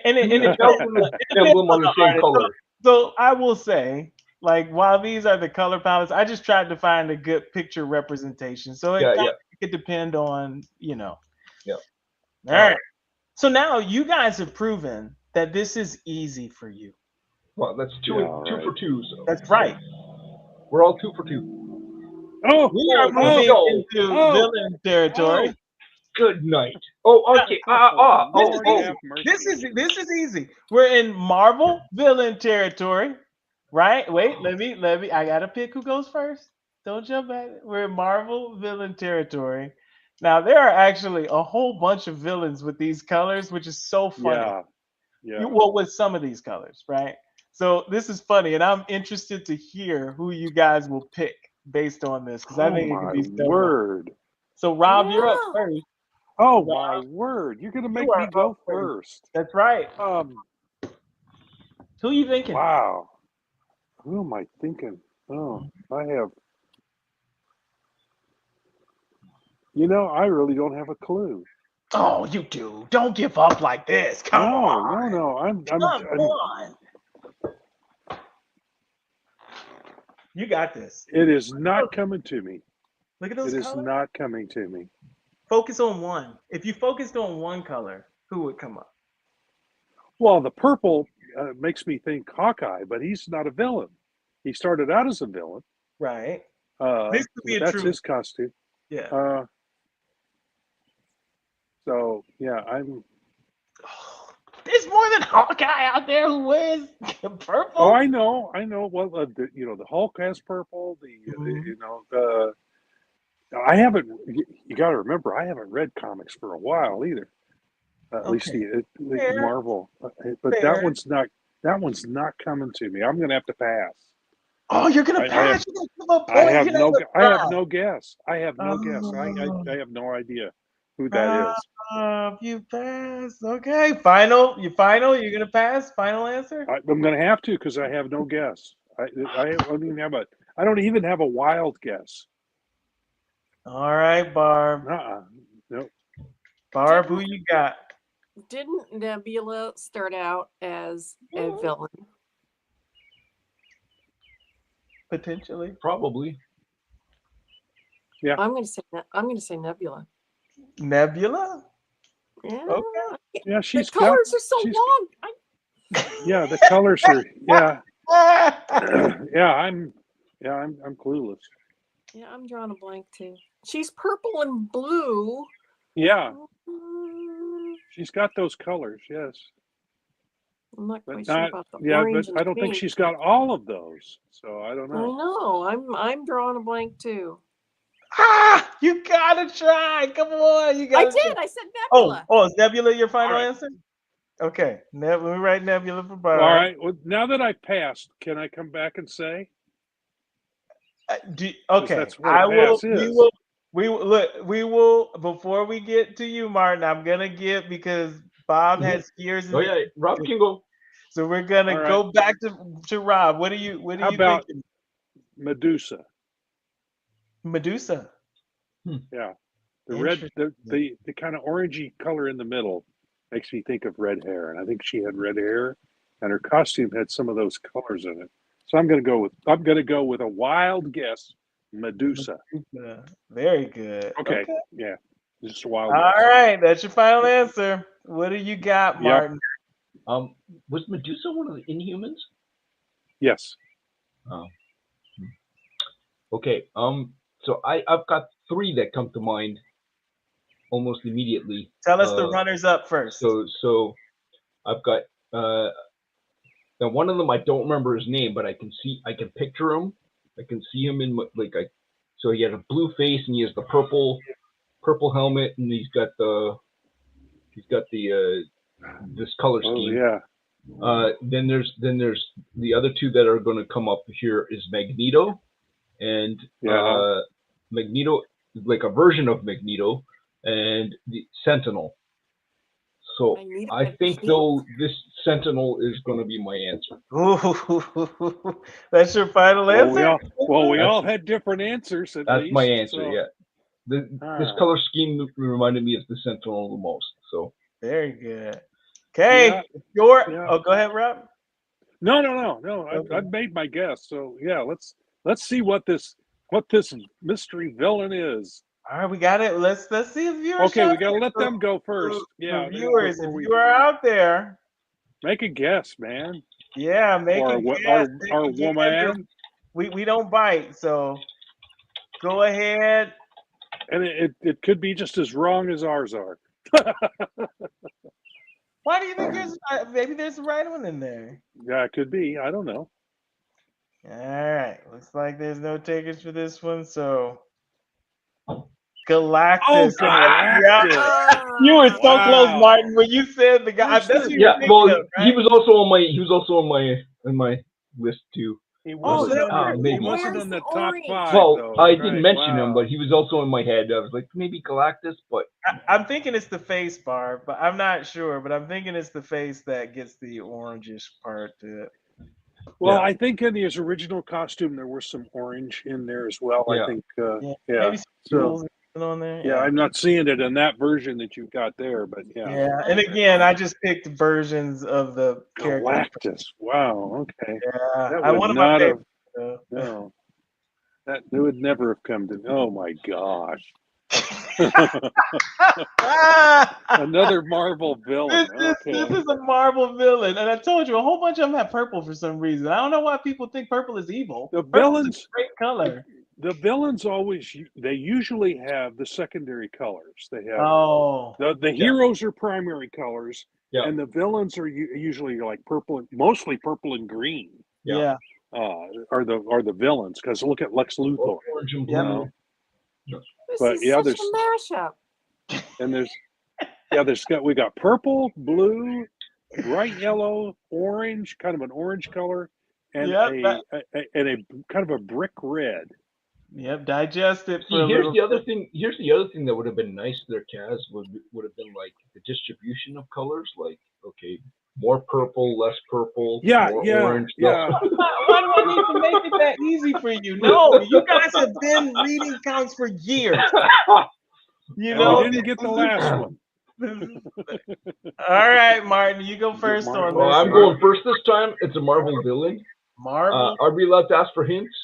[SPEAKER 6] And it
[SPEAKER 8] belt in the emblem on the same color.
[SPEAKER 6] So I will say, like, while these are the color palettes, I just tried to find a good picture representation. So it could depend on,
[SPEAKER 8] Yeah.
[SPEAKER 6] All right. So now you guys have proven that this is easy for you.
[SPEAKER 8] Well, that's two for two. So.
[SPEAKER 6] That's right.
[SPEAKER 8] We're all 2 for 2.
[SPEAKER 7] Oh,
[SPEAKER 6] we are moving into villain territory.
[SPEAKER 8] Oh. Good night. Oh, okay.
[SPEAKER 6] This is easy. We're in Marvel villain territory, right? Wait, let me. I gotta pick who goes first. Don't jump at it. We're in Marvel villain territory. Now there are actually a whole bunch of villains with these colors, which is so funny.
[SPEAKER 7] Yeah.
[SPEAKER 6] Well, with some of these colors, right? So this is funny, and I'm interested to hear who you guys will pick based on this because I think it could be so
[SPEAKER 7] word.
[SPEAKER 6] So Rob, you're up first.
[SPEAKER 7] Oh my word! You're gonna make me go first.
[SPEAKER 6] That's right. Who are you thinking?
[SPEAKER 7] Wow. Who am I thinking? Oh, I have. I really don't have a clue.
[SPEAKER 6] Oh, you do. Don't give up like this. Come on.
[SPEAKER 7] No.
[SPEAKER 6] Come on. You got this.
[SPEAKER 7] It is not coming to me.
[SPEAKER 6] Look at those
[SPEAKER 7] colors.
[SPEAKER 6] It is
[SPEAKER 7] not coming to me.
[SPEAKER 6] Focus on one. If you focused on one color, who would come up?
[SPEAKER 7] Well, the purple makes me think Hawkeye, but he's not a villain. He started out as a villain.
[SPEAKER 6] Right.
[SPEAKER 7] This could be that's his costume.
[SPEAKER 6] Yeah.
[SPEAKER 7] So yeah, I'm.
[SPEAKER 6] There's more than Hawkeye out there who wears purple.
[SPEAKER 7] Oh, I know. Well, the Hulk has purple. I haven't. You got to remember, I haven't read comics for a while either. At least the Marvel, but that one's not. That one's not coming to me. I'm gonna have to pass.
[SPEAKER 6] Oh, you're gonna pass.
[SPEAKER 7] I have no guess. I have no guess. I have no idea who that is.
[SPEAKER 6] You pass. Okay. Final. You're gonna pass. Final answer.
[SPEAKER 7] I'm gonna have to because I have no guess. I don't even have a wild guess.
[SPEAKER 6] All right, Barb.
[SPEAKER 7] Nope.
[SPEAKER 6] Barb, who you got?
[SPEAKER 9] Didn't Nebula start out as a villain?
[SPEAKER 6] Potentially.
[SPEAKER 8] Probably.
[SPEAKER 7] Yeah.
[SPEAKER 9] I'm going to say Nebula.
[SPEAKER 6] Nebula?
[SPEAKER 9] Yeah.
[SPEAKER 6] Okay.
[SPEAKER 7] Yeah,
[SPEAKER 9] The colors are so long.
[SPEAKER 7] Yeah, the colors are. Yeah. I'm clueless.
[SPEAKER 9] Yeah, I'm drawing a blank too. She's purple and blue.
[SPEAKER 7] Yeah,
[SPEAKER 9] Mm,
[SPEAKER 7] she's got those colors. Yes,
[SPEAKER 9] I'm not
[SPEAKER 7] but
[SPEAKER 9] quite sure
[SPEAKER 7] not.
[SPEAKER 9] about the
[SPEAKER 7] Yeah,
[SPEAKER 9] orange
[SPEAKER 7] but
[SPEAKER 9] and
[SPEAKER 7] I
[SPEAKER 9] the
[SPEAKER 7] don't think
[SPEAKER 9] pink.
[SPEAKER 7] she's got all of those. So I don't
[SPEAKER 9] I
[SPEAKER 7] know.
[SPEAKER 9] know. I'm drawing a blank too.
[SPEAKER 6] You gotta try. Come on, you
[SPEAKER 9] I
[SPEAKER 6] gotta
[SPEAKER 9] did.
[SPEAKER 6] try.
[SPEAKER 9] I said Nebula.
[SPEAKER 6] Oh, is Nebula your final
[SPEAKER 7] All right.
[SPEAKER 6] answer? Okay. Let me write Nebula for
[SPEAKER 7] All
[SPEAKER 6] Barb.
[SPEAKER 7] right. Well, now that I passed, can I come back and say?
[SPEAKER 6] Okay.
[SPEAKER 7] That's what a pass is.
[SPEAKER 6] We will look. We will before we get to you, Martin. I'm gonna give because Bob has skiers.
[SPEAKER 8] Oh yeah, Rob can go.
[SPEAKER 6] So we're gonna
[SPEAKER 7] All right.
[SPEAKER 6] go back to Rob. What do you
[SPEAKER 7] How about
[SPEAKER 6] think?
[SPEAKER 7] Medusa?
[SPEAKER 6] Medusa.
[SPEAKER 7] Yeah, the red, the kind of orangey color in the middle makes me think of red hair, and I think she had red hair, and her costume had some of those colors in it. So I'm gonna go with a wild guess, Medusa.
[SPEAKER 6] Very good.
[SPEAKER 7] Okay. Yeah, just a wild
[SPEAKER 6] All
[SPEAKER 7] guess.
[SPEAKER 6] right, that's your final answer. What do you got, Martin?
[SPEAKER 8] Was Medusa one of the Inhumans?
[SPEAKER 7] Yes.
[SPEAKER 8] Oh. Okay. So I've got three that come to mind almost immediately.
[SPEAKER 6] Tell us the runners up first.
[SPEAKER 8] So I've got now one of them I don't remember his name, but I can picture him. I can see him in so he has a blue face and he has the purple helmet and he's got the this color scheme.
[SPEAKER 7] Oh
[SPEAKER 8] yeah. Then there's the other two that are going to come up here is Magneto, and Magneto, like a version of Magneto, and the Sentinel. So I think this Sentinel is going to be my answer.
[SPEAKER 6] Ooh, that's your final answer?
[SPEAKER 7] We all had different answers.
[SPEAKER 8] That's my answer. Yeah. This color scheme reminded me of the Sentinel the most. So
[SPEAKER 6] very good. Okay, go ahead, Rob.
[SPEAKER 7] No. Okay. I've made my guess. So yeah, let's see what this mystery villain is.
[SPEAKER 6] All right, we got it. Let's see if viewers.
[SPEAKER 7] Okay, we gotta let them go first. Yeah,
[SPEAKER 6] viewers, if you are out there,
[SPEAKER 7] make a guess, man.
[SPEAKER 6] Yeah, make a guess.
[SPEAKER 7] Or woman.
[SPEAKER 6] We don't bite, so go ahead.
[SPEAKER 7] And it could be just as wrong as ours are.
[SPEAKER 6] Why do you think maybe there's the right one in there?
[SPEAKER 7] Yeah, it could be. I don't know.
[SPEAKER 6] All right. Looks like there's no takers for this one, so Galactus.
[SPEAKER 7] Oh, Galactus.
[SPEAKER 6] You were so close, Martin, when you said the guy.
[SPEAKER 8] He was also on my list too.
[SPEAKER 7] He wasn't on the top 5.
[SPEAKER 8] Well,
[SPEAKER 7] though.
[SPEAKER 8] I didn't mention him, but he was also in my head. I was like, maybe Galactus, but
[SPEAKER 6] I'm thinking it's the face, Barb, but I'm not sure. But I'm thinking it's the face that gets the orangish part to it.
[SPEAKER 7] Well, I think in his original costume there was some orange in there as well. I think,
[SPEAKER 6] maybe some on there.
[SPEAKER 7] Yeah, I'm not seeing it in that version that you've got there, but
[SPEAKER 6] Yeah, and again, I just picked versions of the
[SPEAKER 7] Galactus. Wow. Okay.
[SPEAKER 6] Yeah,
[SPEAKER 7] that
[SPEAKER 6] I
[SPEAKER 7] would
[SPEAKER 6] wanted
[SPEAKER 7] not
[SPEAKER 6] my
[SPEAKER 7] have.
[SPEAKER 6] favorite.
[SPEAKER 7] No, that would never have come to. Oh my gosh. Another Marvel villain.
[SPEAKER 6] This is a Marvel villain, and I told you a whole bunch of them have purple for some reason. I don't know why people think purple is evil.
[SPEAKER 7] The villains,
[SPEAKER 6] is a great color.
[SPEAKER 7] The villains usually have the secondary colors. They have the heroes are primary colors, and the villains are usually like purple, mostly purple and green.
[SPEAKER 6] Yeah.
[SPEAKER 7] Are the villains, because look at Lex Luthor.
[SPEAKER 8] Orange and blue.
[SPEAKER 7] But
[SPEAKER 9] there's a mashup.
[SPEAKER 7] And we got purple, blue, bright yellow, orange, kind of an orange color, and a kind of a brick red.
[SPEAKER 6] Yep, digest it.
[SPEAKER 8] Here's the other thing that would have been nice there, Kaz, would have been like the distribution of colors. Like, okay, more purple, less purple,
[SPEAKER 7] Yeah,
[SPEAKER 8] more
[SPEAKER 7] yeah,
[SPEAKER 8] orange.
[SPEAKER 7] yeah.
[SPEAKER 6] Why do I need to make it that easy for you? No, you guys have been reading comics for years. You
[SPEAKER 7] And
[SPEAKER 6] know,
[SPEAKER 7] we didn't get the last one.
[SPEAKER 6] All right, Martin, you go first on
[SPEAKER 7] Marvel.
[SPEAKER 8] Well,
[SPEAKER 6] this.
[SPEAKER 8] I'm going first this time. It's a Marvel villain.
[SPEAKER 6] Marvel.
[SPEAKER 8] Are we allowed to ask for hints?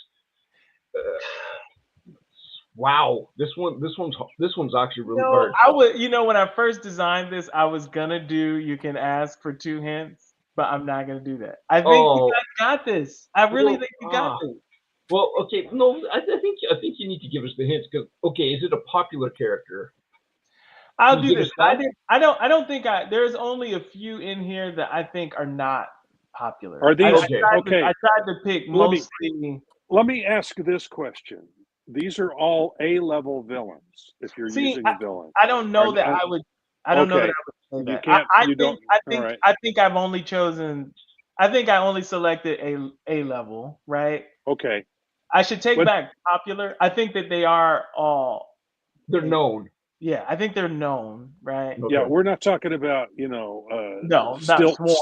[SPEAKER 8] Wow, this one's actually really hard.
[SPEAKER 6] I would, when I first designed this, I was gonna do you can ask for 2 hints, but I'm not gonna do that. I think you guys got this. I really think you got this.
[SPEAKER 8] Well, okay, no, I think you need to give us the hints because is it a popular character?
[SPEAKER 6] I'll do this. I don't think there's only a few in here that I think are not popular.
[SPEAKER 7] Are these
[SPEAKER 6] okay? I tried to pick mostly.
[SPEAKER 7] Let me ask this question. These are all A-level villains. If you're using a villain,
[SPEAKER 6] I don't know that I would. I don't know that I would say that.
[SPEAKER 7] You can't.
[SPEAKER 6] I think I've only chosen. I think I only selected A level, right?
[SPEAKER 7] Okay.
[SPEAKER 6] I should take back popular. I think that they are all.
[SPEAKER 8] They're known.
[SPEAKER 6] Yeah, I think they're known, right?
[SPEAKER 7] Okay. Yeah, we're not talking about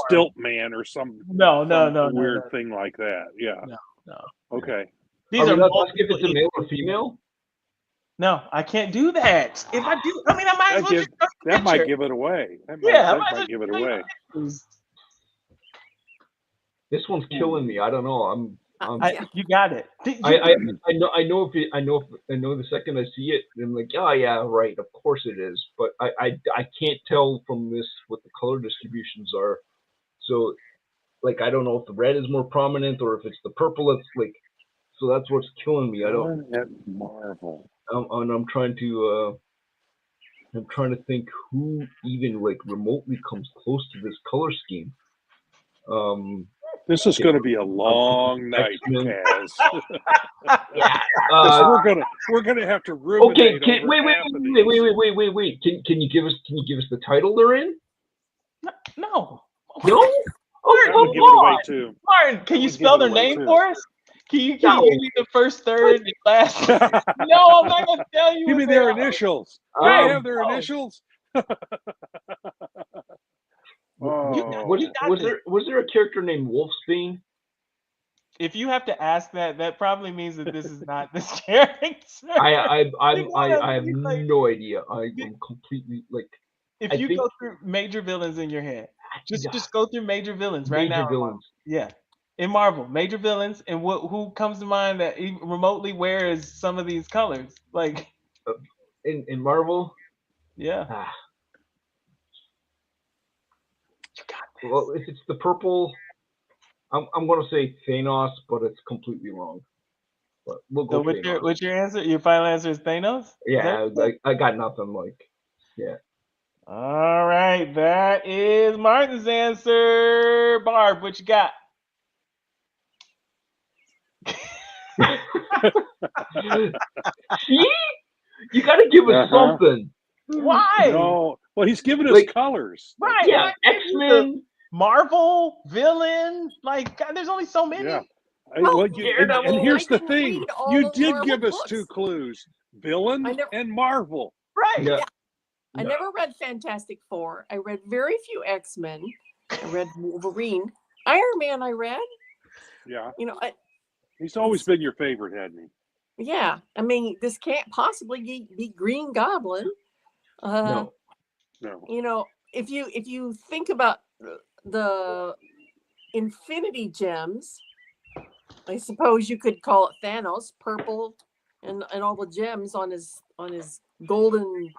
[SPEAKER 7] Stilt Man or some weird thing like that. Yeah.
[SPEAKER 6] No.
[SPEAKER 7] Okay.
[SPEAKER 6] These are
[SPEAKER 8] if it's a male or female.
[SPEAKER 6] No, I can't do that. If I do, I might as well
[SPEAKER 7] that might give it away. That might give it away.
[SPEAKER 8] This one's killing me. I don't know.
[SPEAKER 6] You got it.
[SPEAKER 8] I know the second I see it, I'm like, oh yeah, right. Of course it is. But I can't tell from this what the color distributions are. So, like, I don't know if the red is more prominent or if it's the purple. It's like, so that's what's killing me. I don't.
[SPEAKER 7] At Marvel.
[SPEAKER 8] I'm trying to think who even like remotely comes close to this color scheme.
[SPEAKER 7] This is going to be a long night, Kaz.
[SPEAKER 8] Yeah,
[SPEAKER 7] we're gonna have to ruminate.
[SPEAKER 8] Okay, wait. Can you give us the title they're in?
[SPEAKER 6] No.
[SPEAKER 8] No.
[SPEAKER 7] That would give it away too.
[SPEAKER 6] Martin, can you spell their name for us? Can you give me the first, third, and last? No, I'm not gonna tell you.
[SPEAKER 7] Give me their initials. Can I have their initials?
[SPEAKER 8] Was there a character named Wolfsbane?
[SPEAKER 6] If you have to ask that, that probably means that this is not this character.
[SPEAKER 8] I have no idea. I'm completely like.
[SPEAKER 6] If you go through major villains in your head, just go through major villains right now.
[SPEAKER 8] Major villains.
[SPEAKER 6] Yeah. In Marvel, major villains, and who comes to mind that remotely wears some of these colors? Like
[SPEAKER 8] in Marvel,
[SPEAKER 6] yeah.
[SPEAKER 8] You got this. Well, if it's the purple, I'm going to say Thanos, but it's completely wrong. But we'll go.
[SPEAKER 6] So what's your answer? Your final answer is Thanos?
[SPEAKER 8] Yeah, I got nothing. Yeah.
[SPEAKER 6] All right, that is Martin's answer. Barb, what you got?
[SPEAKER 8] See? You got to give us something.
[SPEAKER 6] Why?
[SPEAKER 7] No. Well, he's giving us colors.
[SPEAKER 6] Right.
[SPEAKER 8] Yeah. X-Men.
[SPEAKER 6] Marvel, villain. Like, God, there's only so many.
[SPEAKER 7] Yeah. And here's the thing. You did give us 2 clues. Villain and Marvel.
[SPEAKER 6] Right.
[SPEAKER 8] Yeah.
[SPEAKER 9] I never read Fantastic Four. I read very few X-Men. I read Wolverine. Iron Man I read.
[SPEAKER 7] Yeah. He's always been your favorite, hadn't he?
[SPEAKER 9] Yeah. I mean, this can't possibly be Green Goblin.
[SPEAKER 8] No.
[SPEAKER 9] If you think about the Infinity Gems, I suppose you could call it Thanos, purple, and all the gems on his golden.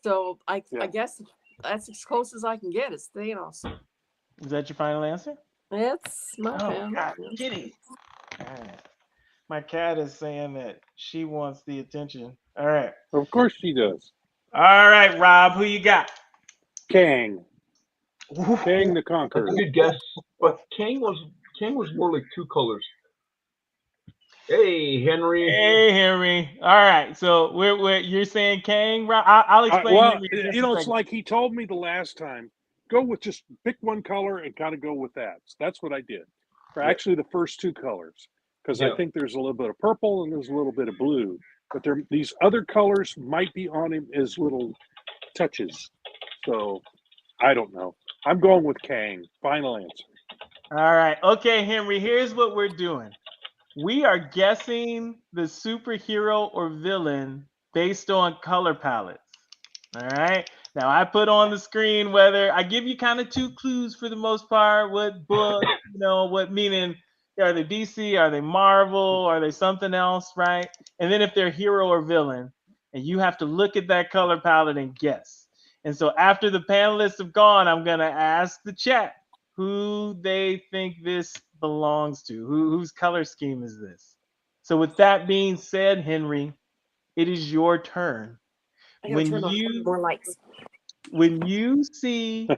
[SPEAKER 9] So I guess that's as close as I can get. It's Thanos.
[SPEAKER 6] Is that your final answer?
[SPEAKER 9] That's my final.
[SPEAKER 6] God, Kitty. All right. My cat is saying that she wants the attention. All right.
[SPEAKER 7] Of course she does.
[SPEAKER 6] All right, Rob, who you got?
[SPEAKER 7] Kang. Kang the Conqueror.
[SPEAKER 8] That's a good guess, but Kang was more like 2 colors. Hey, Henry.
[SPEAKER 6] Hey, Henry. All right, so you're saying Kang, Rob? I'll explain.
[SPEAKER 7] It's like he told me the last time. Go with just pick one color and kind of go with that. So that's what I did. Or actually, the first 2 colors, because I think there's a little bit of purple and there's a little bit of blue. But these other colors might be on him as little touches. So I don't know. I'm going with Kang. Final answer.
[SPEAKER 6] All right. Okay, Henry, here's what we're doing. We are guessing the superhero or villain based on color palettes. All right. Now I put on the screen whether I give you kind of 2 clues for the most part. What book, what meaning are they DC, are they Marvel, are they something else, right? And then if they're hero or villain, and you have to look at that color palette and guess. And so after the panelists have gone, I'm gonna ask the chat who they think this belongs to. Whose color scheme is this? So with that being said, Henry, it is your turn.
[SPEAKER 9] I gotta turn on more lights.
[SPEAKER 6] When you see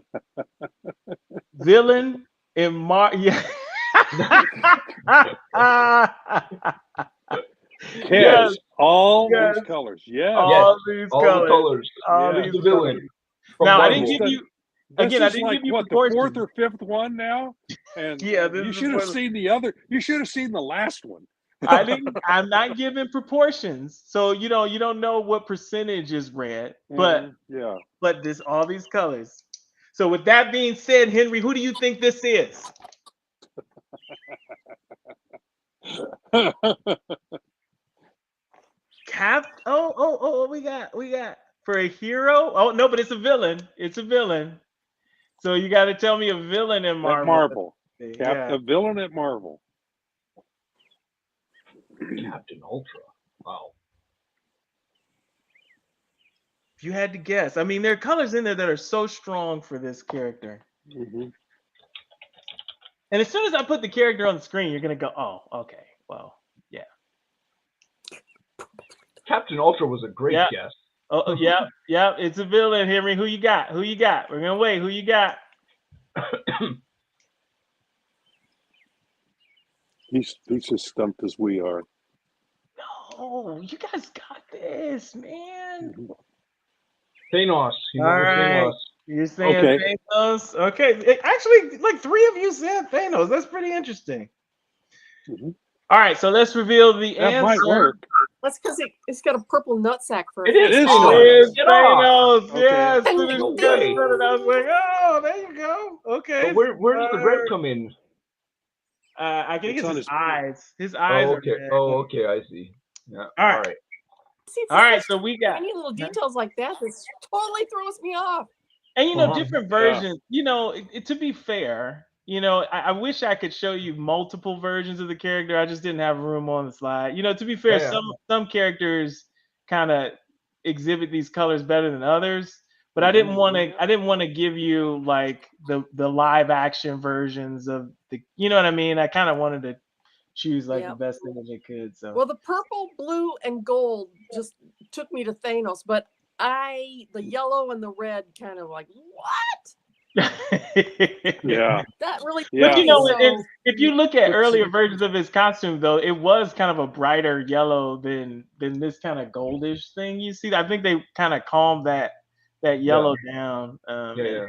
[SPEAKER 6] villain in yeah.
[SPEAKER 7] Yes, all
[SPEAKER 6] Yes.
[SPEAKER 7] these colors. Yeah.
[SPEAKER 6] All these
[SPEAKER 8] all
[SPEAKER 6] colors.
[SPEAKER 8] the colors.
[SPEAKER 6] All
[SPEAKER 7] Yeah.
[SPEAKER 6] these
[SPEAKER 8] The villain.
[SPEAKER 6] colors.
[SPEAKER 8] from
[SPEAKER 6] Now I
[SPEAKER 8] Marvel.
[SPEAKER 6] didn't give you
[SPEAKER 7] This
[SPEAKER 6] again. I
[SPEAKER 7] is
[SPEAKER 6] didn't
[SPEAKER 7] like
[SPEAKER 6] give you
[SPEAKER 7] what, the
[SPEAKER 6] proportions.
[SPEAKER 7] 4th or 5th one now, and
[SPEAKER 6] Yeah, this
[SPEAKER 7] you
[SPEAKER 6] is
[SPEAKER 7] should have
[SPEAKER 6] one of-
[SPEAKER 7] seen the other. You should have seen the last one.
[SPEAKER 6] I didn't. I'm not giving proportions, so you don't know what percentage is red, but
[SPEAKER 7] yeah.
[SPEAKER 6] but this all these colors. So with that being said, Henry, who do you think this is? We got for a hero. Oh no, but it's a villain. It's a villain. So you got to tell me a villain in Marvel.
[SPEAKER 7] At Marvel.
[SPEAKER 6] Yeah.
[SPEAKER 7] A villain at Marvel.
[SPEAKER 8] Captain Ultra. Wow.
[SPEAKER 6] If you had to guess, I mean, there are colors in there that are so strong for this character.
[SPEAKER 7] Mm-hmm.
[SPEAKER 6] And as soon as I put the character on the screen, you're gonna go, "Oh, okay, well, yeah."
[SPEAKER 8] Captain Ultra was a great
[SPEAKER 6] Yeah.
[SPEAKER 8] guess.
[SPEAKER 6] Oh, yeah, yeah. It's a villain, Henry. Who you got? Who you got? We're gonna wait. Who you got?
[SPEAKER 7] He's as stumped as we are.
[SPEAKER 6] No, you guys got this, man.
[SPEAKER 8] Thanos. He
[SPEAKER 6] All
[SPEAKER 8] went with
[SPEAKER 6] right.
[SPEAKER 8] Thanos.
[SPEAKER 6] You're saying
[SPEAKER 7] Okay.
[SPEAKER 6] Thanos? Okay. Actually, like 3 of you said Thanos. That's pretty interesting.
[SPEAKER 7] Mm-hmm.
[SPEAKER 6] All right, so let's reveal the
[SPEAKER 7] That
[SPEAKER 6] answer.
[SPEAKER 7] might work.
[SPEAKER 9] That's because it's got a purple nutsack for
[SPEAKER 8] It is
[SPEAKER 6] It
[SPEAKER 8] Thanos.
[SPEAKER 6] is
[SPEAKER 8] Get off.
[SPEAKER 6] Thanos.
[SPEAKER 7] Okay.
[SPEAKER 6] Yes. As
[SPEAKER 9] Ding,
[SPEAKER 6] soon as
[SPEAKER 9] ding,
[SPEAKER 6] you guys
[SPEAKER 8] ding.
[SPEAKER 6] said it, I was like, oh, there you go. Okay.
[SPEAKER 8] But where does the red come in?
[SPEAKER 6] I think
[SPEAKER 7] It's
[SPEAKER 6] it's
[SPEAKER 7] on
[SPEAKER 6] his
[SPEAKER 7] his-
[SPEAKER 6] eyes. His eyes
[SPEAKER 8] Oh,
[SPEAKER 6] are
[SPEAKER 8] okay.
[SPEAKER 6] red.
[SPEAKER 8] Oh, okay. I see. Yeah.
[SPEAKER 6] All right.
[SPEAKER 8] All right.
[SPEAKER 9] See, it's
[SPEAKER 6] All right,
[SPEAKER 9] just
[SPEAKER 6] so we got
[SPEAKER 9] tiny little details like that that totally throws me off.
[SPEAKER 6] and
[SPEAKER 8] Uh-huh.
[SPEAKER 6] different versions. To be fair, I wish I could show you multiple versions of the character. I just didn't have room on the slide. To be fair,
[SPEAKER 8] Yeah.
[SPEAKER 6] some characters kind of exhibit these colors better than others. But I didn't want to give you like the live action versions of the. You know what I mean? I kind of wanted to choose like the
[SPEAKER 9] Yep.
[SPEAKER 6] best thing that they could. So
[SPEAKER 9] Well, the purple, blue, and gold just took me to Thanos, but the yellow and the red kind of like, what?
[SPEAKER 7] Yeah.
[SPEAKER 9] That really.
[SPEAKER 7] Yeah.
[SPEAKER 6] But
[SPEAKER 9] So-
[SPEAKER 6] if you look at
[SPEAKER 7] But-
[SPEAKER 6] earlier versions of his costume, though, it was kind of a brighter yellow than this kind of goldish thing you see. I think they kind of calmed that yellow down.
[SPEAKER 8] Yeah.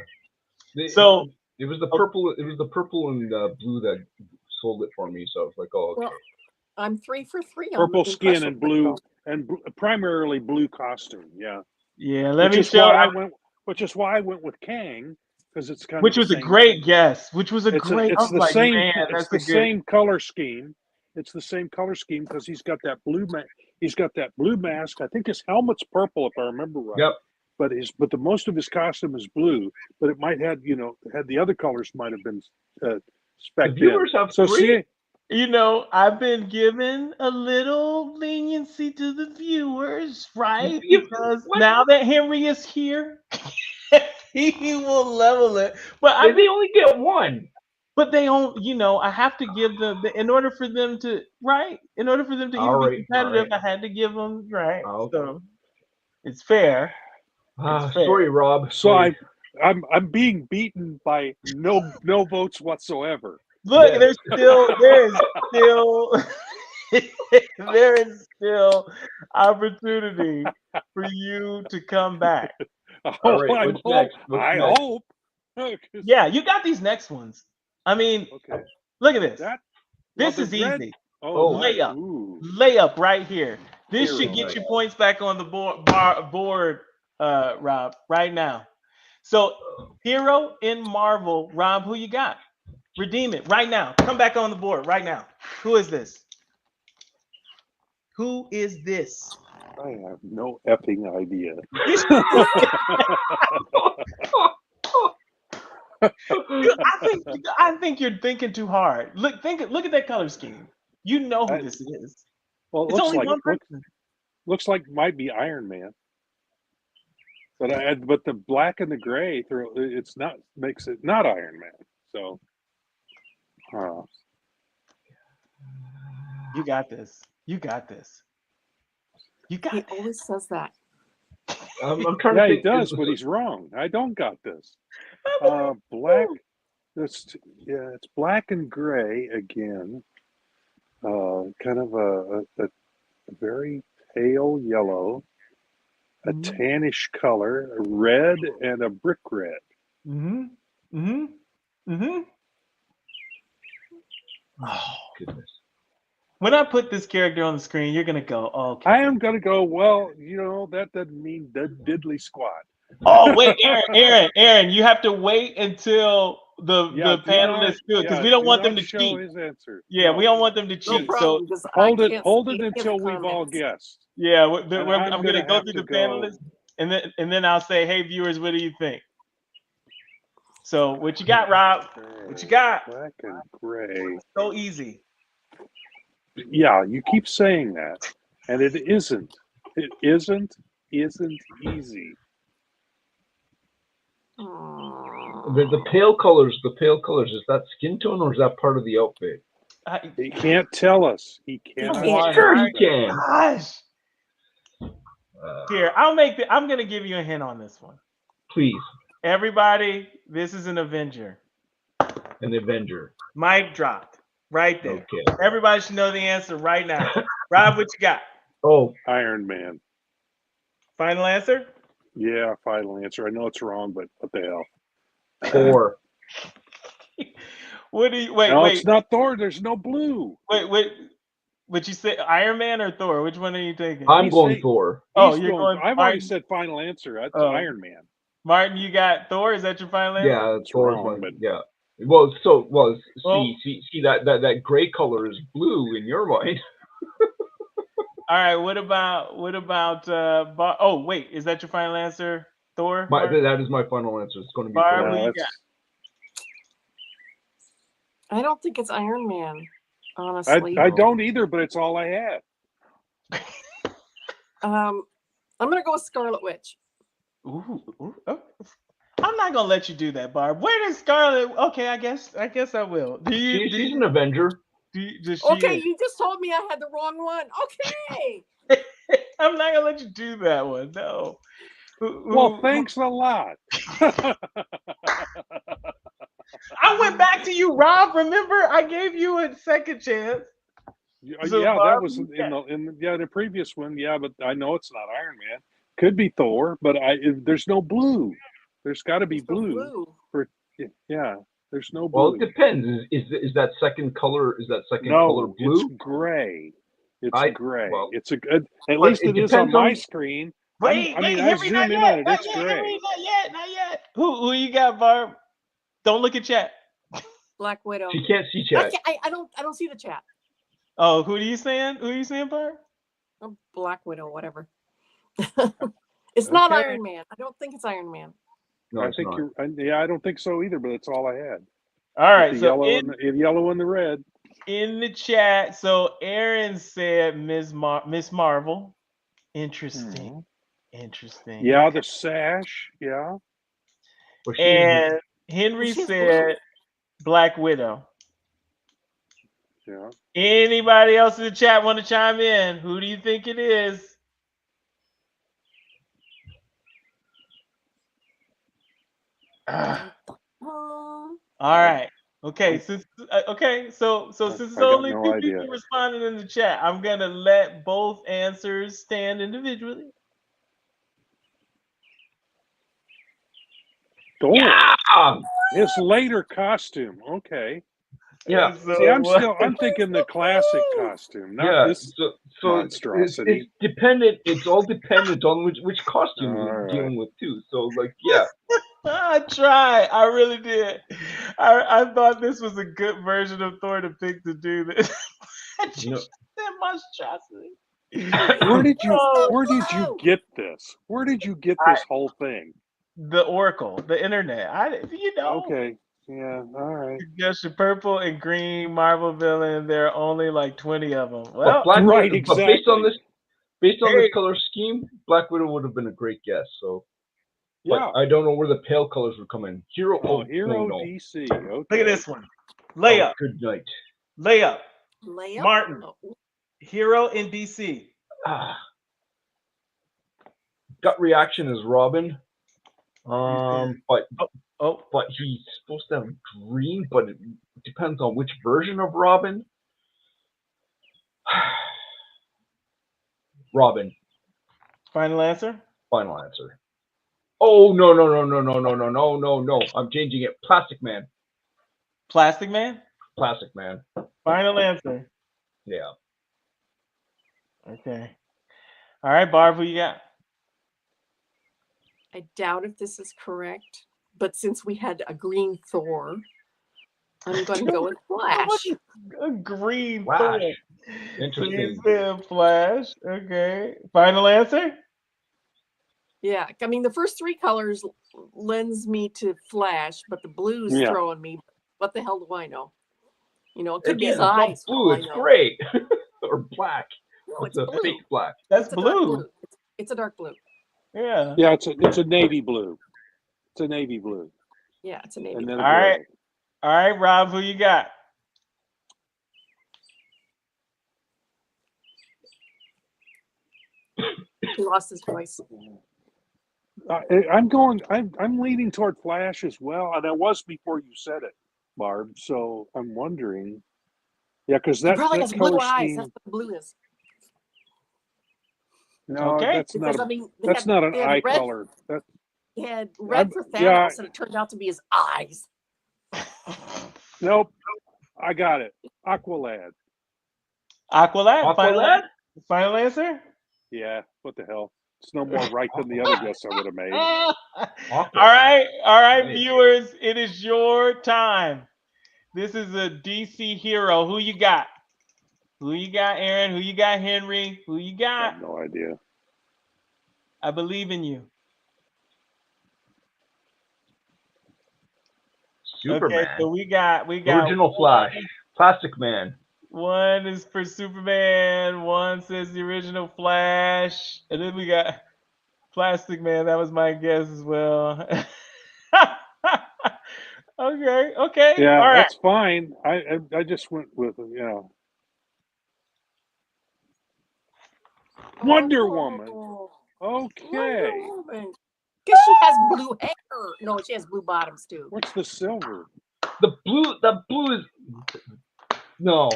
[SPEAKER 6] So
[SPEAKER 8] it was the purple. It was the purple and blue that sold it for me. So I was like, oh, okay.
[SPEAKER 9] Well, I'm 3 for 3 on
[SPEAKER 7] Purple
[SPEAKER 9] the
[SPEAKER 7] skin
[SPEAKER 9] impression
[SPEAKER 7] and blue
[SPEAKER 9] control.
[SPEAKER 7] and primarily blue costume. Yeah.
[SPEAKER 6] yeah, let
[SPEAKER 7] Which
[SPEAKER 6] me
[SPEAKER 7] is
[SPEAKER 6] show.
[SPEAKER 7] why I went with Kang, because it's kind
[SPEAKER 6] Which
[SPEAKER 7] of
[SPEAKER 6] was a
[SPEAKER 7] same-
[SPEAKER 6] great guess. Which was a
[SPEAKER 7] It's
[SPEAKER 6] great. I
[SPEAKER 7] it's
[SPEAKER 6] was
[SPEAKER 7] the
[SPEAKER 6] like,
[SPEAKER 7] same.
[SPEAKER 6] man,
[SPEAKER 7] It's
[SPEAKER 6] that's
[SPEAKER 7] the
[SPEAKER 6] a good.
[SPEAKER 7] same color scheme. It's the same color scheme because he's got that blue. He's got that blue mask. I think his helmet's purple, if I remember right.
[SPEAKER 8] Yep.
[SPEAKER 7] But the most of his costume is blue. But it might have had the other colors might have been
[SPEAKER 8] The
[SPEAKER 7] spec'd in.
[SPEAKER 8] viewers have
[SPEAKER 7] So
[SPEAKER 8] 3.
[SPEAKER 7] see,
[SPEAKER 6] I've been given a little leniency to the viewers, right?
[SPEAKER 8] You-
[SPEAKER 6] Because
[SPEAKER 8] what?
[SPEAKER 6] now that Henry is here, he will level it. But
[SPEAKER 8] They only get 1.
[SPEAKER 6] but they don't, I have to give them in order for them to even be competitive, I had to give them right.
[SPEAKER 8] Okay.
[SPEAKER 6] So it's fair. It's fair.
[SPEAKER 8] Sorry, Rob.
[SPEAKER 7] so
[SPEAKER 8] Sorry.
[SPEAKER 7] I'm being beaten by no votes whatsoever.
[SPEAKER 6] Look,
[SPEAKER 8] Yeah.
[SPEAKER 6] there is still opportunity for you to come back.
[SPEAKER 8] All right, what's next? What's
[SPEAKER 7] I
[SPEAKER 8] next?
[SPEAKER 7] hope.
[SPEAKER 6] Yeah, you got these next ones. I mean,
[SPEAKER 7] Okay.
[SPEAKER 6] look at this.
[SPEAKER 7] That
[SPEAKER 6] This
[SPEAKER 7] well,
[SPEAKER 6] is
[SPEAKER 7] the red-
[SPEAKER 6] easy.
[SPEAKER 7] Oh,
[SPEAKER 6] layup.
[SPEAKER 7] Ooh.
[SPEAKER 6] Layup right here. This
[SPEAKER 8] Here
[SPEAKER 6] should
[SPEAKER 8] we
[SPEAKER 6] get
[SPEAKER 8] go.
[SPEAKER 6] you points back on the board, Rob, right now. So, hero in Marvel, Rob, who you got? Redeem it right now. Come back on the board right now. Who is this? Who is this?
[SPEAKER 7] I have no effing idea.
[SPEAKER 6] I think you're thinking too hard. Look at that color scheme. You know who this is.
[SPEAKER 7] Well, it
[SPEAKER 6] It's
[SPEAKER 7] looks
[SPEAKER 6] only
[SPEAKER 7] like
[SPEAKER 6] one person.
[SPEAKER 7] looks like it might be Iron Man. But the black and the gray makes it not Iron Man. So
[SPEAKER 6] You got this. You got this. You got
[SPEAKER 9] He
[SPEAKER 6] this.
[SPEAKER 9] always says that.
[SPEAKER 8] I'm trying
[SPEAKER 7] yeah,
[SPEAKER 8] to
[SPEAKER 7] he
[SPEAKER 8] think.
[SPEAKER 7] does, but he's wrong. I don't got this. Black. It's black and gray again. Kind of a very pale yellow, a tannish color, a red, and a brick red.
[SPEAKER 6] Oh,
[SPEAKER 8] Goodness.
[SPEAKER 6] when I put this character on the screen, you're gonna go, oh, okay.
[SPEAKER 7] I am gonna go. Well, that doesn't mean diddly squat.
[SPEAKER 6] Oh wait, Aaron, you have to wait until the panelists do it because we don't want them to
[SPEAKER 7] show
[SPEAKER 6] cheat.
[SPEAKER 7] his answer.
[SPEAKER 6] Yeah,
[SPEAKER 7] No.
[SPEAKER 6] we don't want them to
[SPEAKER 9] No
[SPEAKER 6] cheat.
[SPEAKER 9] problem.
[SPEAKER 6] So
[SPEAKER 9] because I
[SPEAKER 7] Hold
[SPEAKER 9] can't
[SPEAKER 7] it
[SPEAKER 9] see
[SPEAKER 7] until
[SPEAKER 9] the
[SPEAKER 7] we've all
[SPEAKER 9] comments.
[SPEAKER 7] guessed.
[SPEAKER 6] yeah,
[SPEAKER 7] I'm
[SPEAKER 6] I'm gonna go
[SPEAKER 7] have
[SPEAKER 6] through
[SPEAKER 7] to
[SPEAKER 6] the panelists, and then I'll say, hey viewers, what do you think? So what you got, Rob? What you got?
[SPEAKER 7] Black and gray.
[SPEAKER 6] So easy.
[SPEAKER 7] Yeah, you keep saying that, and it isn't. It isn't easy.
[SPEAKER 8] The pale colors. Is that skin tone or is that part of the outfit?
[SPEAKER 7] He can't tell us. He can't.
[SPEAKER 8] Sure, he can.
[SPEAKER 6] Gosh. Here, I'm gonna give you a hint on this one.
[SPEAKER 8] Please,
[SPEAKER 6] Everybody, this is an Avenger.
[SPEAKER 8] an Avenger.
[SPEAKER 6] Mic dropped right there.
[SPEAKER 8] Okay.
[SPEAKER 6] Everybody should know the answer right now. Rob, what you got?
[SPEAKER 8] Oh,
[SPEAKER 7] Iron Man.
[SPEAKER 6] Final answer?
[SPEAKER 7] Yeah, final answer. I know it's wrong, but what the hell?
[SPEAKER 8] Thor.
[SPEAKER 6] What do you
[SPEAKER 7] No,
[SPEAKER 6] wait?
[SPEAKER 7] it's not Thor. There's no blue.
[SPEAKER 6] Wait. Would you say Iron Man or Thor? Which one are you taking?
[SPEAKER 8] I'm
[SPEAKER 7] He's
[SPEAKER 8] going
[SPEAKER 7] saying-
[SPEAKER 8] Thor.
[SPEAKER 6] Oh,
[SPEAKER 7] He's
[SPEAKER 6] you're going.
[SPEAKER 7] I've
[SPEAKER 6] Martin,
[SPEAKER 7] already said final answer. That's
[SPEAKER 6] Oh.
[SPEAKER 7] Iron Man.
[SPEAKER 6] Martin, you got Thor. Is that your final answer?
[SPEAKER 8] Yeah,
[SPEAKER 7] It's
[SPEAKER 8] Thor's
[SPEAKER 7] wrong,
[SPEAKER 8] one.
[SPEAKER 7] but-
[SPEAKER 8] Yeah. Well,
[SPEAKER 6] Well-
[SPEAKER 8] see that gray color is blue in your mind.
[SPEAKER 6] All right. What about? Oh, wait. Is that your final answer, Thor? Martin?
[SPEAKER 8] That is my final answer. It's going to be
[SPEAKER 6] Barb,
[SPEAKER 8] Thor.
[SPEAKER 6] what you
[SPEAKER 7] that's-
[SPEAKER 9] I don't think it's Iron Man, honestly.
[SPEAKER 7] I don't either, but it's all I had.
[SPEAKER 9] I'm gonna go with Scarlet Witch.
[SPEAKER 6] Ooh, oh. I'm not gonna let you do that, Barb. Where does Scarlet? Okay, I guess I will.
[SPEAKER 8] She's an Avenger.
[SPEAKER 6] Does she?
[SPEAKER 9] Okay, you just told me I had the wrong one. Okay.
[SPEAKER 6] I'm not gonna let you do that one. No.
[SPEAKER 7] Well, thanks a lot.
[SPEAKER 6] I went back to you, Rob. Remember, I gave you a second chance. So,
[SPEAKER 7] Yeah, that
[SPEAKER 6] Barb,
[SPEAKER 7] was
[SPEAKER 6] you
[SPEAKER 7] in the previous one. Yeah, but I know it's not Iron Man. Could be Thor, but there's no blue. There's got to be
[SPEAKER 9] There's no
[SPEAKER 7] blue. Yeah, there's no
[SPEAKER 8] Well,
[SPEAKER 7] blue.
[SPEAKER 8] it depends. Is that second color? Is that second
[SPEAKER 7] No,
[SPEAKER 8] color blue?
[SPEAKER 7] it's gray. It's gray.
[SPEAKER 8] well,
[SPEAKER 7] It's a good. At least
[SPEAKER 8] it
[SPEAKER 7] it is on
[SPEAKER 8] depends
[SPEAKER 7] my
[SPEAKER 8] on-
[SPEAKER 7] screen.
[SPEAKER 6] Wait,
[SPEAKER 7] I
[SPEAKER 6] Henry,
[SPEAKER 7] zoom
[SPEAKER 6] not
[SPEAKER 7] in
[SPEAKER 6] yet,
[SPEAKER 7] on it.
[SPEAKER 6] not
[SPEAKER 7] It's
[SPEAKER 6] yet,
[SPEAKER 7] gray.
[SPEAKER 6] Henry, not yet. Who you got, Barb? Don't look at chat.
[SPEAKER 9] Black Widow.
[SPEAKER 8] She can't see
[SPEAKER 9] I,
[SPEAKER 8] chat.
[SPEAKER 9] can't- I don't see the chat.
[SPEAKER 6] Oh, who are you saying? Who are you saying, Barb?
[SPEAKER 9] Oh, Black Widow, whatever. It's not
[SPEAKER 7] Okay.
[SPEAKER 9] Iron Man. I don't think it's Iron Man.
[SPEAKER 8] No,
[SPEAKER 7] I
[SPEAKER 8] it's
[SPEAKER 7] think
[SPEAKER 8] not.
[SPEAKER 7] you're. I don't think so either. But it's all I had.
[SPEAKER 6] All right,
[SPEAKER 7] The
[SPEAKER 6] so
[SPEAKER 7] yellow and the red.
[SPEAKER 6] in the chat, so Aaron said Miss Marvel. Interesting. Interesting.
[SPEAKER 7] Yeah, the sash. Yeah.
[SPEAKER 8] Well, she-
[SPEAKER 6] And Henry
[SPEAKER 9] She's
[SPEAKER 6] said Black Widow.
[SPEAKER 7] Yeah.
[SPEAKER 6] Anybody else in the chat want to chime in? Who do you think it is? All right. Okay. So since it's
[SPEAKER 7] I got
[SPEAKER 6] only
[SPEAKER 7] no
[SPEAKER 6] two
[SPEAKER 7] idea.
[SPEAKER 6] people responding in the chat, I'm gonna let both answers stand individually.
[SPEAKER 7] Thor.
[SPEAKER 8] Yeah.
[SPEAKER 7] It's later costume. Okay.
[SPEAKER 8] Yeah.
[SPEAKER 6] So,
[SPEAKER 7] See, I'm thinking the classic costume, not
[SPEAKER 8] Yeah.
[SPEAKER 7] this
[SPEAKER 8] So
[SPEAKER 7] monstrosity.
[SPEAKER 8] it's dependent. It's all dependent on which costume
[SPEAKER 7] All
[SPEAKER 8] you're
[SPEAKER 7] right.
[SPEAKER 8] dealing with too. So like, yeah.
[SPEAKER 6] I tried. I really did. I thought this was a good version of Thor to pick to do this.
[SPEAKER 8] No.
[SPEAKER 6] That monstrosity.
[SPEAKER 7] Where did you
[SPEAKER 6] Oh,
[SPEAKER 7] Where did you get this? Where did you get this whole thing?
[SPEAKER 6] the Oracle, the internet.
[SPEAKER 7] Okay. Yeah. All right.
[SPEAKER 6] Suggestion purple and green Marvel villain. There are only like 20 of them.
[SPEAKER 8] But
[SPEAKER 6] Well,
[SPEAKER 8] Black
[SPEAKER 7] Right,
[SPEAKER 8] Widow, but based on
[SPEAKER 7] exactly.
[SPEAKER 8] this color scheme, Black Widow would have been a great guess. So, but
[SPEAKER 7] Yeah.
[SPEAKER 8] I don't know where the pale colors would come in. Hero,
[SPEAKER 7] Oh, Hero
[SPEAKER 8] no.
[SPEAKER 7] DC. Okay.
[SPEAKER 6] look at this one. Layup.
[SPEAKER 8] Oh, good night.
[SPEAKER 6] Layup.
[SPEAKER 9] Layup?
[SPEAKER 6] Martin.
[SPEAKER 9] Oh,
[SPEAKER 6] Hero in DC.
[SPEAKER 8] Gut reaction is Robin. But he's supposed to have green, but it depends on which version of Robin. Robin.
[SPEAKER 6] Final answer?
[SPEAKER 8] Final answer. Oh no. I'm changing it. Plastic Man.
[SPEAKER 6] Plastic Man?
[SPEAKER 8] Plastic Man.
[SPEAKER 6] Final answer.
[SPEAKER 8] Yeah.
[SPEAKER 6] Okay. All right, Barb, who you got?
[SPEAKER 9] I doubt if this is correct, but since we had a green Thor, I'm going to go with Flash.
[SPEAKER 6] A green
[SPEAKER 8] Flash.
[SPEAKER 6] Thor.
[SPEAKER 8] Interesting.
[SPEAKER 6] He said Flash. Okay. Final answer?
[SPEAKER 9] Yeah, I mean the first three colors lends me to Flash, but the blue's
[SPEAKER 7] Yeah.
[SPEAKER 9] throwing me. What the hell do I know? You know, it could be
[SPEAKER 8] Again,
[SPEAKER 9] his eyes.
[SPEAKER 8] it's not blue. It's gray or black.
[SPEAKER 9] No,
[SPEAKER 8] it's
[SPEAKER 9] it's
[SPEAKER 8] a
[SPEAKER 9] blue.
[SPEAKER 8] fake black.
[SPEAKER 6] That's
[SPEAKER 9] It's a dark
[SPEAKER 6] blue.
[SPEAKER 9] blue. It's a dark blue.
[SPEAKER 6] Yeah.
[SPEAKER 7] Yeah. It's a navy blue. It's a navy blue.
[SPEAKER 9] Yeah, it's a navy.
[SPEAKER 7] And then
[SPEAKER 9] blue.
[SPEAKER 7] a
[SPEAKER 6] All
[SPEAKER 7] gray.
[SPEAKER 6] right. All right, Rob, who you got?
[SPEAKER 9] He lost his voice.
[SPEAKER 7] I'm leaning toward Flash as well, and I was before you said it, Barb. So I'm wondering. Yeah, because
[SPEAKER 9] He
[SPEAKER 7] that
[SPEAKER 9] probably has blue
[SPEAKER 7] color
[SPEAKER 9] eyes.
[SPEAKER 7] scheme.
[SPEAKER 9] That's what the blue is.
[SPEAKER 7] No,
[SPEAKER 6] Okay.
[SPEAKER 7] that's
[SPEAKER 9] Because
[SPEAKER 7] not.
[SPEAKER 9] I mean,
[SPEAKER 7] That's not an
[SPEAKER 9] they had
[SPEAKER 7] eye
[SPEAKER 9] red,
[SPEAKER 7] color. That
[SPEAKER 9] He had red for Thanos,
[SPEAKER 7] yeah.
[SPEAKER 9] and it turned out to be his eyes.
[SPEAKER 7] Nope. I got it. Aqualad.
[SPEAKER 6] Aqualad?
[SPEAKER 8] Aqualad?
[SPEAKER 6] Final answer?
[SPEAKER 7] Yeah. What the hell? It's no more right than the other guess I would have made.
[SPEAKER 6] All right,
[SPEAKER 8] Nice.
[SPEAKER 6] viewers, it is your time. This is a DC hero. Who you got? Who you got, Aaron? Who you got, Henry? Who you
[SPEAKER 7] I
[SPEAKER 6] got?
[SPEAKER 7] have no idea.
[SPEAKER 6] I believe in you.
[SPEAKER 8] Superman.
[SPEAKER 6] Okay, so we got
[SPEAKER 8] Original Flash. Plastic Man.
[SPEAKER 6] one is for Superman, one says the original Flash, and then we got Plastic Man. That was my guess as well. Okay.
[SPEAKER 7] Yeah,
[SPEAKER 6] All right.
[SPEAKER 7] that's fine. I just went with Wonder Woman.
[SPEAKER 9] Oh,
[SPEAKER 7] Okay.
[SPEAKER 9] Wonder Woman. Because she has blue hair. No, she has blue bottoms too.
[SPEAKER 7] What's the silver?
[SPEAKER 8] The blue is no.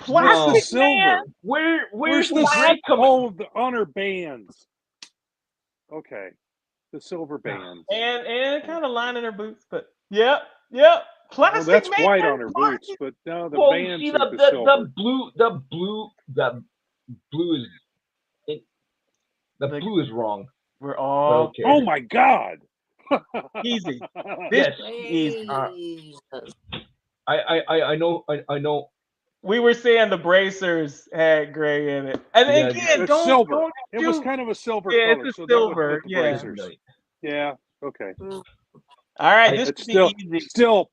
[SPEAKER 7] What's
[SPEAKER 8] No.
[SPEAKER 7] the silver?
[SPEAKER 8] Where's the
[SPEAKER 7] the
[SPEAKER 8] gray coming?
[SPEAKER 7] Oh, the honor bands. Okay, the silver bands.
[SPEAKER 6] And kind of lining her boots, but yep. Plastic
[SPEAKER 7] Well, that's
[SPEAKER 6] Man.
[SPEAKER 7] white on her boots, but no, the
[SPEAKER 8] Well,
[SPEAKER 7] bands
[SPEAKER 8] see
[SPEAKER 7] are the
[SPEAKER 8] the
[SPEAKER 7] silver.
[SPEAKER 8] blue is blue is wrong.
[SPEAKER 6] We're all
[SPEAKER 8] Okay.
[SPEAKER 7] Oh my God!
[SPEAKER 6] easy.
[SPEAKER 8] Yes.
[SPEAKER 6] Easy.
[SPEAKER 8] I know.
[SPEAKER 6] We were saying the bracers had gray in it, and
[SPEAKER 8] Yeah,
[SPEAKER 6] again,
[SPEAKER 7] It's
[SPEAKER 6] don't.
[SPEAKER 7] silver. It was
[SPEAKER 6] do-
[SPEAKER 7] kind of a silver
[SPEAKER 6] Yeah,
[SPEAKER 7] color,
[SPEAKER 6] it's a
[SPEAKER 7] so that would
[SPEAKER 6] silver,
[SPEAKER 7] fit the
[SPEAKER 6] yeah.
[SPEAKER 7] bracers. Yeah. Okay.
[SPEAKER 6] All right, this
[SPEAKER 7] It's
[SPEAKER 6] should be easy.
[SPEAKER 7] still.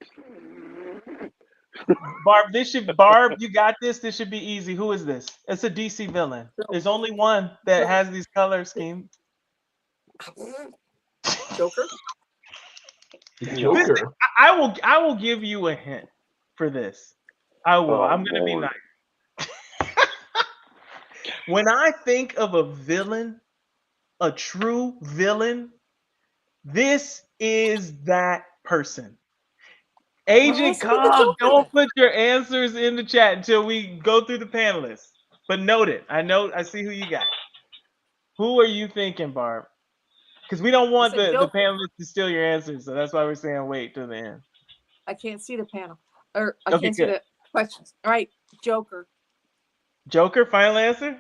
[SPEAKER 6] Barb, you got this. This should be easy. Who is this? It's a DC villain. There's only one that has these color schemes.
[SPEAKER 9] Joker?
[SPEAKER 8] Joker.
[SPEAKER 6] I will give you a hint for this. I will.
[SPEAKER 7] Oh,
[SPEAKER 6] I'm gonna be
[SPEAKER 7] Lord.
[SPEAKER 6] nice. When I think of a villain, a true villain, this is that person. Agent Cobb, don't put your answers in the chat until we go through the panelists. But note it. I see who you got. Who are you thinking, Barb? Because we don't want the panelists to steal your answers, so that's why we're saying wait till the end.
[SPEAKER 9] I can't see the panel. Or I can't see
[SPEAKER 6] good.
[SPEAKER 9] the questions. All right, Joker.
[SPEAKER 6] Joker, final answer?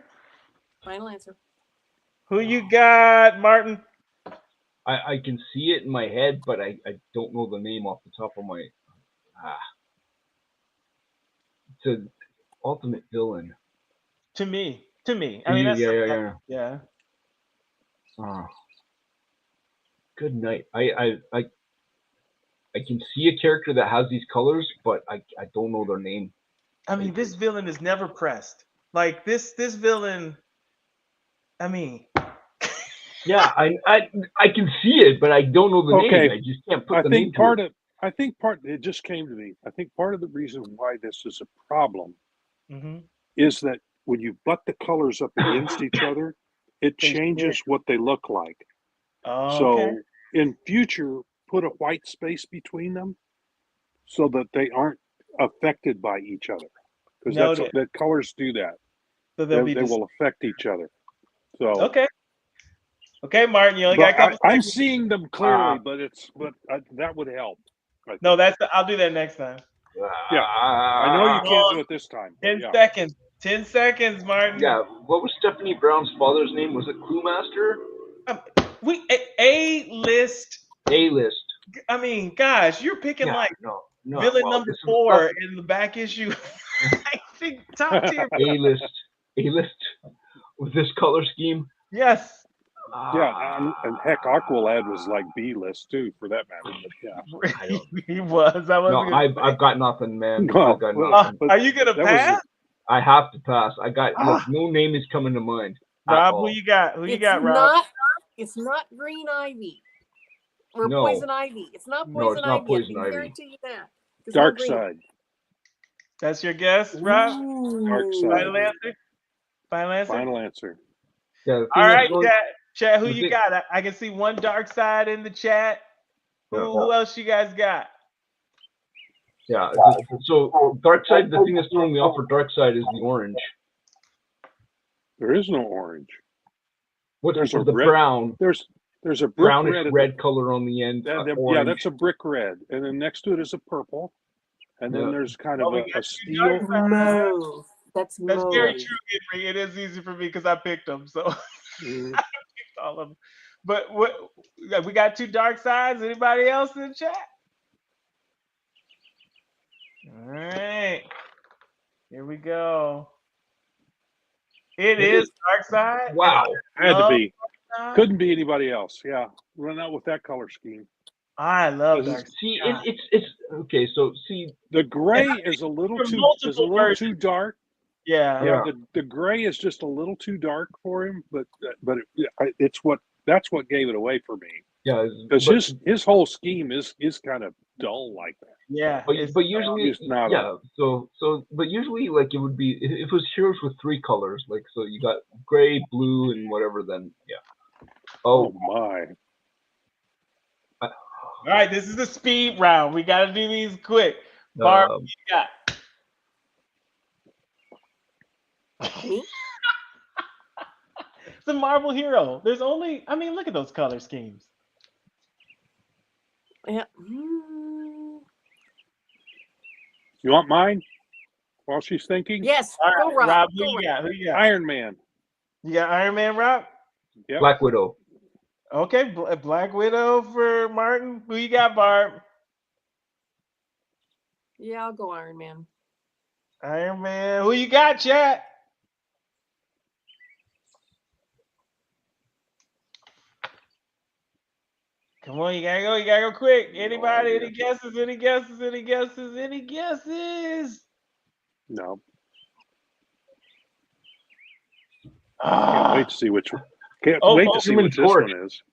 [SPEAKER 9] Final answer.
[SPEAKER 6] Who you got, Martin?
[SPEAKER 8] I can see it in my head, but I don't know the name off the top of my. It's an ultimate villain.
[SPEAKER 6] To me. I
[SPEAKER 8] To
[SPEAKER 6] mean,
[SPEAKER 8] you,
[SPEAKER 6] that's
[SPEAKER 8] yeah.
[SPEAKER 6] yeah.
[SPEAKER 8] Good night. I can see a character that has these colors, but I don't know their name.
[SPEAKER 6] I mean, this villain is never pressed. Like this villain. I mean,
[SPEAKER 8] Yeah, I can see it, but I don't know the name. I just can't put the name to it.
[SPEAKER 7] I think it just came to me. I think part of the reason why this is a problem is that when you butt the colors up against each other, it changes what they look like.
[SPEAKER 6] okay.
[SPEAKER 7] So in future, put a white space between them so that they aren't affected by each other. Because that colors do that.
[SPEAKER 6] So
[SPEAKER 7] they will affect each other. So
[SPEAKER 6] okay, Martin, you only got a couple
[SPEAKER 7] I'm
[SPEAKER 6] seconds.
[SPEAKER 7] seeing them clearly, but that would help.
[SPEAKER 6] No, I'll do that next time.
[SPEAKER 7] Yeah, I know you can't do it this time.
[SPEAKER 6] 10 seconds. 10 seconds, Martin.
[SPEAKER 8] Yeah, what was Stephanie Brown's father's name? Was it Cluemaster?
[SPEAKER 6] A-list.
[SPEAKER 8] A-list.
[SPEAKER 6] I mean, gosh, you're picking
[SPEAKER 8] no,
[SPEAKER 6] villain number 4 in the back issue. I think top tier.
[SPEAKER 8] A-list with this color scheme.
[SPEAKER 6] Yes.
[SPEAKER 7] Yeah, and heck, Aqualad was like B-list too, for that matter. But yeah,
[SPEAKER 6] he was.
[SPEAKER 8] I've got nothing, man.
[SPEAKER 7] Well,
[SPEAKER 6] are you gonna pass?
[SPEAKER 8] I have to pass. I got no name is coming to mind.
[SPEAKER 6] Rob, who you got? Who you got, Rob?
[SPEAKER 9] It's not Green Ivy or
[SPEAKER 8] No.
[SPEAKER 9] Poison Ivy. It's not Poison Ivy.
[SPEAKER 8] Poison
[SPEAKER 9] I can
[SPEAKER 8] Ivy.
[SPEAKER 9] guarantee you that.
[SPEAKER 7] Dark Side.
[SPEAKER 6] That's your guess, Rob?
[SPEAKER 7] Dark Side.
[SPEAKER 6] Final answer?
[SPEAKER 7] Final answer.
[SPEAKER 8] Yeah,
[SPEAKER 6] all right, chat, who you got? I can see one Dark Side in the chat. Who else you guys got?
[SPEAKER 8] Yeah, so Dark Side, the thing that's throwing me off for Dark Side is the orange.
[SPEAKER 7] There is no orange.
[SPEAKER 8] There's the brown.
[SPEAKER 7] There's a
[SPEAKER 8] brownish red color on the end.
[SPEAKER 7] Yeah, that's a brick red, and then next to it is a purple, and then there's kind of a steel.
[SPEAKER 9] No, that's
[SPEAKER 6] very true, Henry. It is easy for me because I picked them, so I picked all of them. But we got 2 Dark Sides. Anybody else in the chat? All right, here we go. It is Dark Side.
[SPEAKER 8] Wow,
[SPEAKER 7] had to be. Couldn't be anybody else. Yeah, run out with that color scheme.
[SPEAKER 6] I love Dark Side.
[SPEAKER 8] See, it's okay. So see,
[SPEAKER 7] the gray is a little too dark.
[SPEAKER 6] Yeah.
[SPEAKER 7] The gray is just a little too dark for him, but that's what gave it away for me.
[SPEAKER 8] Yeah,
[SPEAKER 7] because his whole scheme is kind of dull like that.
[SPEAKER 6] Yeah,
[SPEAKER 8] but usually but usually like it would be if it was heroes with 3 colors, like so you got gray, blue, and whatever. Then
[SPEAKER 7] Oh my!
[SPEAKER 6] All right, this is the speed round. We got to do these quick. Barb, what you got? It's a Marvel hero. There's only, look at those color schemes.
[SPEAKER 9] Yeah.
[SPEAKER 7] You want mine while she's thinking?
[SPEAKER 9] Yes.
[SPEAKER 6] All right, Rob, who you got?
[SPEAKER 7] Iron Man.
[SPEAKER 6] You got Iron Man, Rob?
[SPEAKER 7] Yeah.
[SPEAKER 8] Black Widow.
[SPEAKER 6] Okay, Black Widow for Martin. Who you got, Barb?
[SPEAKER 9] Yeah, I'll go Iron Man.
[SPEAKER 6] Iron Man. Who you got, chat? Come on, you gotta go. You gotta go quick. Anybody? Any guesses? Any guesses? Any guesses? Any guesses?
[SPEAKER 7] No. Can't wait to see which one. Can't wait to see what this one is.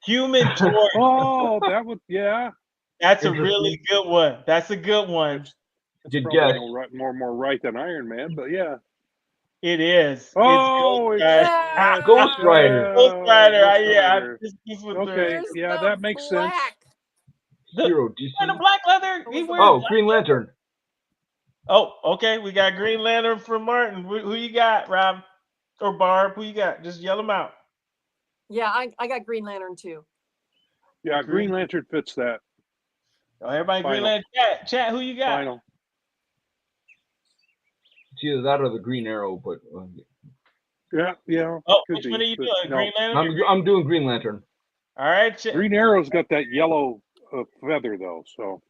[SPEAKER 6] Human Torch.
[SPEAKER 7] Oh, that would, yeah.
[SPEAKER 6] That's a really good one. That's a good one.
[SPEAKER 8] Good guess.
[SPEAKER 7] More right than Iron Man, but yeah.
[SPEAKER 6] It is.
[SPEAKER 7] Oh,
[SPEAKER 6] it's
[SPEAKER 8] Ghost Rider.
[SPEAKER 6] Ghost Rider.
[SPEAKER 7] Okay, yeah, that makes sense.
[SPEAKER 8] Hero DC.
[SPEAKER 6] And a black leather.
[SPEAKER 8] Green Lantern.
[SPEAKER 6] Oh, okay. We got Green Lantern from Martin. Who you got, Rob? Or Barb? Who you got? Just yell them out.
[SPEAKER 9] Yeah, I got Green Lantern too.
[SPEAKER 7] Yeah, Green Lantern fits that.
[SPEAKER 6] Oh, everybody, Green Lantern. Chat, who you got?
[SPEAKER 7] Final.
[SPEAKER 8] It's either that or the Green Arrow, but
[SPEAKER 7] yeah.
[SPEAKER 6] Oh, which one are you doing? Green Lantern?
[SPEAKER 8] I'm doing Green Lantern.
[SPEAKER 6] All right.
[SPEAKER 7] Green Arrow's got that yellow feather though, so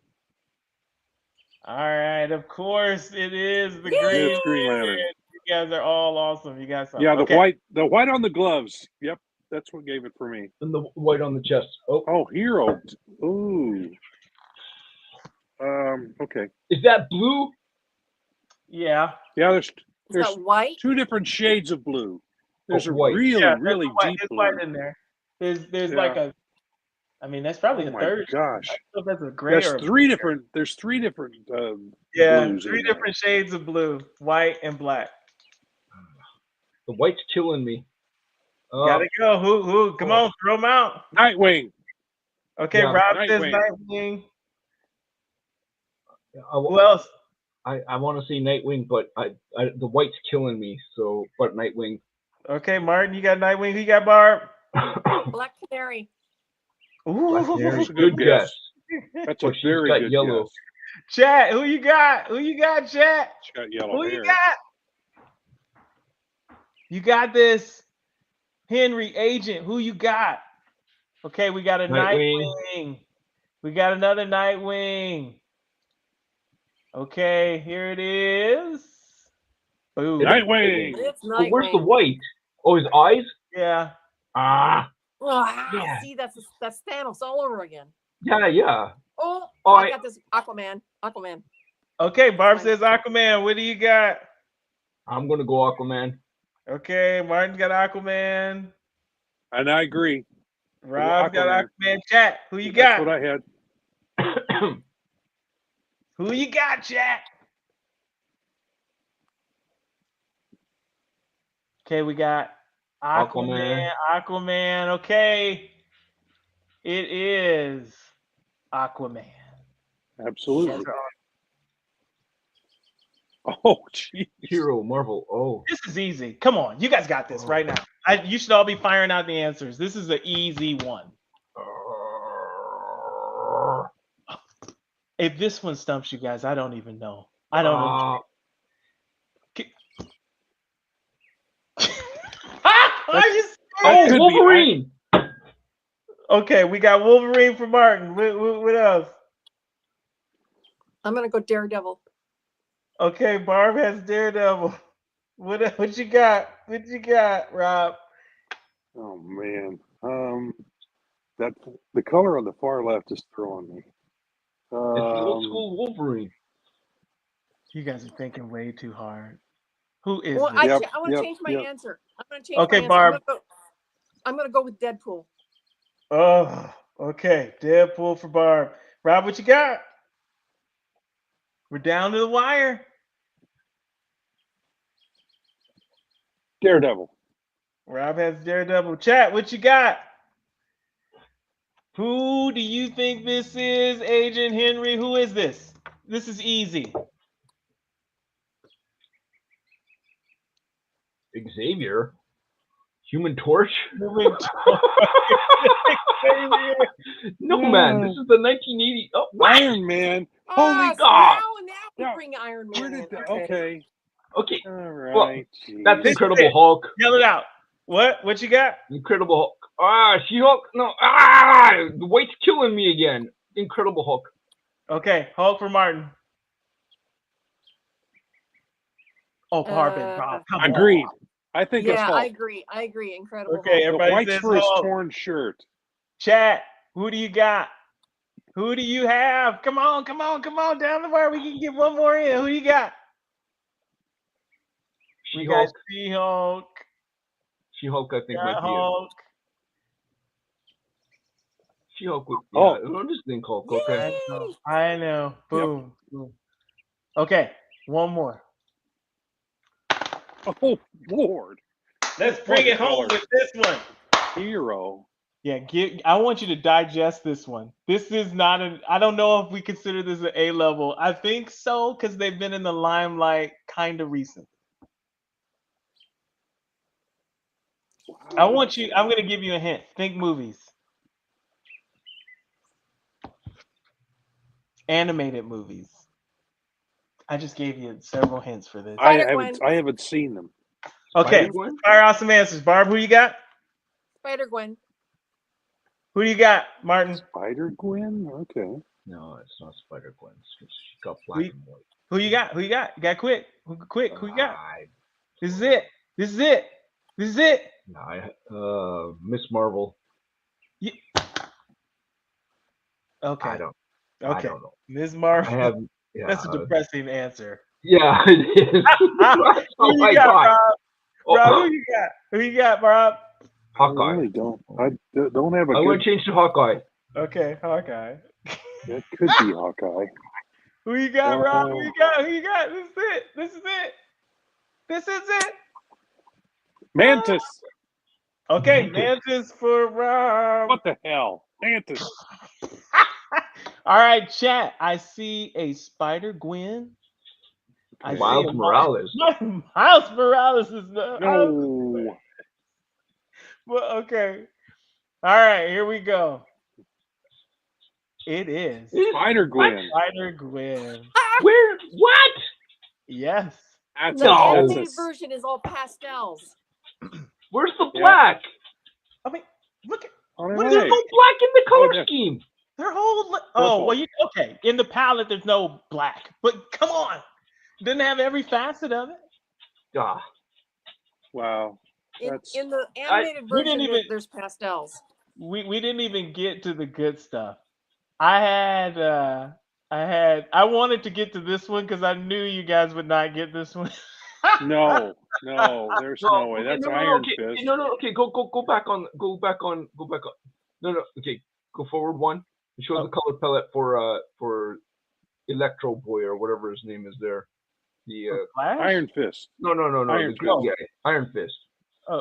[SPEAKER 6] All right. Of course, it is the
[SPEAKER 9] Yay!
[SPEAKER 6] Green
[SPEAKER 7] it's Green
[SPEAKER 6] Lantern.
[SPEAKER 7] Lantern.
[SPEAKER 6] You guys are all awesome. You guys.
[SPEAKER 7] Yeah, the
[SPEAKER 6] okay.
[SPEAKER 7] white on the gloves. Yep, that's what gave it for me.
[SPEAKER 8] And the white on the chest.
[SPEAKER 7] Oh, hero. Ooh. Okay.
[SPEAKER 8] Is that blue?
[SPEAKER 6] Yeah.
[SPEAKER 7] Yeah,
[SPEAKER 9] Is that white?
[SPEAKER 7] two different shades of blue. There's a
[SPEAKER 8] white.
[SPEAKER 7] really,
[SPEAKER 6] Yeah,
[SPEAKER 7] really
[SPEAKER 6] white,
[SPEAKER 7] deep
[SPEAKER 6] there's
[SPEAKER 7] blue.
[SPEAKER 6] white in there. There's like
[SPEAKER 7] Yeah.
[SPEAKER 6] a. I mean, that's probably
[SPEAKER 7] Oh
[SPEAKER 6] the
[SPEAKER 7] my
[SPEAKER 6] third.
[SPEAKER 7] gosh.
[SPEAKER 6] I don't know if that's a gray or.
[SPEAKER 7] There's three different
[SPEAKER 6] Yeah,
[SPEAKER 7] blues
[SPEAKER 6] three
[SPEAKER 7] in there.
[SPEAKER 6] different shades of blue, white and black.
[SPEAKER 8] The white's killing me.
[SPEAKER 6] Gotta go. Who? Come on, throw them out.
[SPEAKER 7] Nightwing.
[SPEAKER 6] Okay,
[SPEAKER 8] Yeah,
[SPEAKER 6] Rob says
[SPEAKER 7] Nightwing.
[SPEAKER 6] Nightwing. Who else?
[SPEAKER 8] I want to say Nightwing, but the white's killing me. So, but Nightwing.
[SPEAKER 6] Okay, Martin, you got Nightwing. Who you got, Barb?
[SPEAKER 9] Black Canary.
[SPEAKER 6] Ooh,
[SPEAKER 8] Black Canary.
[SPEAKER 7] That's a
[SPEAKER 8] Good guess.
[SPEAKER 7] That's a
[SPEAKER 8] She's
[SPEAKER 7] very
[SPEAKER 8] got
[SPEAKER 7] good
[SPEAKER 8] yellow.
[SPEAKER 7] guess.
[SPEAKER 6] Chat, who you got? Who you got, chat?
[SPEAKER 7] She got yellow
[SPEAKER 6] Who
[SPEAKER 7] hair.
[SPEAKER 6] you got? You got this. Henry, agent, who you got? Okay, we got a Nightwing. We got another Nightwing. Okay, here it is. Boom.
[SPEAKER 7] Nightwing.
[SPEAKER 9] It's
[SPEAKER 8] But where's the
[SPEAKER 9] Nightwing.
[SPEAKER 8] white? Oh, his eyes?
[SPEAKER 6] Yeah.
[SPEAKER 8] Ah.
[SPEAKER 9] Yeah. See, that's Thanos all over again.
[SPEAKER 8] Yeah.
[SPEAKER 9] Oh,
[SPEAKER 8] Oh,
[SPEAKER 9] I got this. Aquaman.
[SPEAKER 6] Okay, Barb says Aquaman. What do you got?
[SPEAKER 8] I'm gonna go Aquaman.
[SPEAKER 6] Okay, Martin's got Aquaman.
[SPEAKER 7] And I agree.
[SPEAKER 6] Rob's got
[SPEAKER 7] Aquaman.
[SPEAKER 6] Aquaman. Chat, who you
[SPEAKER 7] That's
[SPEAKER 6] got?
[SPEAKER 7] what I had.
[SPEAKER 6] Who you got, chat? Okay, we got Aquaman. Okay. It is Aquaman.
[SPEAKER 7] Absolutely. Oh, geez.
[SPEAKER 8] Hero, Marvel. Oh.
[SPEAKER 6] This is easy. Come on. You guys got this right now. You should all be firing out the answers. This is an easy one. If this one stumps you guys, I don't even know. I don't know. Are you serious?
[SPEAKER 8] Wolverine.
[SPEAKER 6] Okay, we got Wolverine for Martin. What else?
[SPEAKER 9] I'm gonna go Daredevil.
[SPEAKER 6] Okay, Barb has Daredevil. What you got? What you got, Rob?
[SPEAKER 7] Oh man. That the color on the far left is throwing me.
[SPEAKER 8] It's the old school Wolverine.
[SPEAKER 6] You guys are thinking way too hard. Who is
[SPEAKER 9] Well,
[SPEAKER 6] this?
[SPEAKER 9] I want to change my answer. I'm gonna change
[SPEAKER 6] Okay,
[SPEAKER 9] my answer.
[SPEAKER 6] Barb.
[SPEAKER 9] I'm gonna go with Deadpool.
[SPEAKER 6] Oh, okay. Deadpool for Barb. Rob, what you got? We're down to the wire.
[SPEAKER 7] Daredevil.
[SPEAKER 6] Rob has Daredevil. Chat, what you got? Who do you think this is, Agent Henry? Who is this? This is easy.
[SPEAKER 8] Xavier. Human Torch? No, man. This is the 1980. Oh,
[SPEAKER 7] Iron Man. Holy
[SPEAKER 9] so
[SPEAKER 7] God.
[SPEAKER 9] Now we bring Iron Man.
[SPEAKER 7] Where did
[SPEAKER 9] in.
[SPEAKER 7] that? Okay.
[SPEAKER 8] Okay.
[SPEAKER 7] All right.
[SPEAKER 8] Well,
[SPEAKER 7] geez.
[SPEAKER 8] that's Incredible Hulk.
[SPEAKER 6] Yell it out. What you got?
[SPEAKER 8] Incredible Hulk. She-Hulk. No. The white's killing me again. Incredible Hulk.
[SPEAKER 6] Okay, Hulk for Martin. Oh, Barb and Rob. Come on.
[SPEAKER 7] Agreed. I think it's
[SPEAKER 9] Yeah,
[SPEAKER 7] Hulk.
[SPEAKER 9] I agree. Incredible.
[SPEAKER 6] Okay,
[SPEAKER 9] Hulk.
[SPEAKER 6] everybody
[SPEAKER 7] The white's
[SPEAKER 6] says
[SPEAKER 7] for his
[SPEAKER 6] Hulk.
[SPEAKER 7] torn shirt.
[SPEAKER 6] Chat, who do you got? Who do you have? Come on down the wire. We can get one more in. Who you got? We got She-Hulk.
[SPEAKER 8] She-Hulk, I think, might be
[SPEAKER 6] Hulk.
[SPEAKER 8] She-Hulk would.
[SPEAKER 7] Oh.
[SPEAKER 8] Yeah, I'm just think Hulk. Okay.
[SPEAKER 6] I know. Boom. Boom. Okay, one more.
[SPEAKER 7] Oh, Lord.
[SPEAKER 6] Let's bring it home with this one.
[SPEAKER 7] Hero.
[SPEAKER 6] Yeah, I want you to digest this one. This is not I don't know if we consider this an A level. I think so, because they've been in the limelight kind of recent. I'm going to give you a hint. Think movies. Animated movies. I just gave you several hints for this.
[SPEAKER 7] I haven't seen them.
[SPEAKER 6] Okay, fire out some answers. Barb, who you got?
[SPEAKER 9] Spider-Gwen.
[SPEAKER 6] Who do you got, Martin?
[SPEAKER 7] Spider Gwen. Okay.
[SPEAKER 8] No, it's not Spider Gwen. She got black and white.
[SPEAKER 6] Who you got? Who you got? You got quick. Quick. Who you got?
[SPEAKER 8] I,
[SPEAKER 6] This is it. This is it. This is it.
[SPEAKER 8] Miss Marvel.
[SPEAKER 6] Yeah. Okay.
[SPEAKER 8] I don't know.
[SPEAKER 6] Ms. Marvel.
[SPEAKER 8] I have. Yeah.
[SPEAKER 6] That's a depressing answer.
[SPEAKER 8] Yeah, it is.
[SPEAKER 6] Who you got, Rob? Rob, who you got? Who you got, Rob?
[SPEAKER 8] Hawkeye.
[SPEAKER 7] I really don't. I don't have a.
[SPEAKER 8] I want to change to Hawkeye.
[SPEAKER 6] Okay, Hawkeye.
[SPEAKER 7] That could be Hawkeye.
[SPEAKER 6] Who you got, Rob? Who you got? Who you got? This is it. This is it. This is it.
[SPEAKER 7] Mantis.
[SPEAKER 6] Okay, Mantis for Rob.
[SPEAKER 7] What the hell? Mantis.
[SPEAKER 6] All right, chat. I see a Spider-Gwen.
[SPEAKER 8] Miles Morales.
[SPEAKER 6] Miles Morales is the.
[SPEAKER 7] No.
[SPEAKER 6] Well, okay. All right, here we go. It is
[SPEAKER 7] Spider-Gwen.
[SPEAKER 6] Spider-Gwen.
[SPEAKER 8] Where? What?
[SPEAKER 6] Yes.
[SPEAKER 7] That's
[SPEAKER 9] The
[SPEAKER 7] a-
[SPEAKER 9] animated
[SPEAKER 7] that's a-
[SPEAKER 9] version is all pastels.
[SPEAKER 8] Where's the black?
[SPEAKER 6] I mean, look at
[SPEAKER 7] on
[SPEAKER 6] what
[SPEAKER 7] an
[SPEAKER 6] is
[SPEAKER 8] There's
[SPEAKER 6] it?
[SPEAKER 8] no
[SPEAKER 7] A.
[SPEAKER 8] black in the color
[SPEAKER 7] yeah.
[SPEAKER 8] scheme.
[SPEAKER 6] Their whole. Oh,
[SPEAKER 7] Purple.
[SPEAKER 6] well, okay. In the palette, there's no black. But come on. Didn't have every facet of it.
[SPEAKER 8] Ah,
[SPEAKER 7] Wow.
[SPEAKER 9] In,
[SPEAKER 7] That's
[SPEAKER 9] in the animated
[SPEAKER 6] we didn't
[SPEAKER 9] version,
[SPEAKER 6] even-
[SPEAKER 9] there's pastels.
[SPEAKER 6] We didn't even get to the good stuff. I wanted to get to this one because I knew you guys would not get this one.
[SPEAKER 7] no. There's no way. That's Iron
[SPEAKER 8] okay.
[SPEAKER 7] Fist.
[SPEAKER 8] No. Okay, go back on. No. Okay, go forward one. And show the color palette for Electro Boy or whatever his name is there. The
[SPEAKER 6] Flash?
[SPEAKER 7] Iron Fist.
[SPEAKER 8] no.
[SPEAKER 7] Iron
[SPEAKER 8] The good guy, Iron Fist.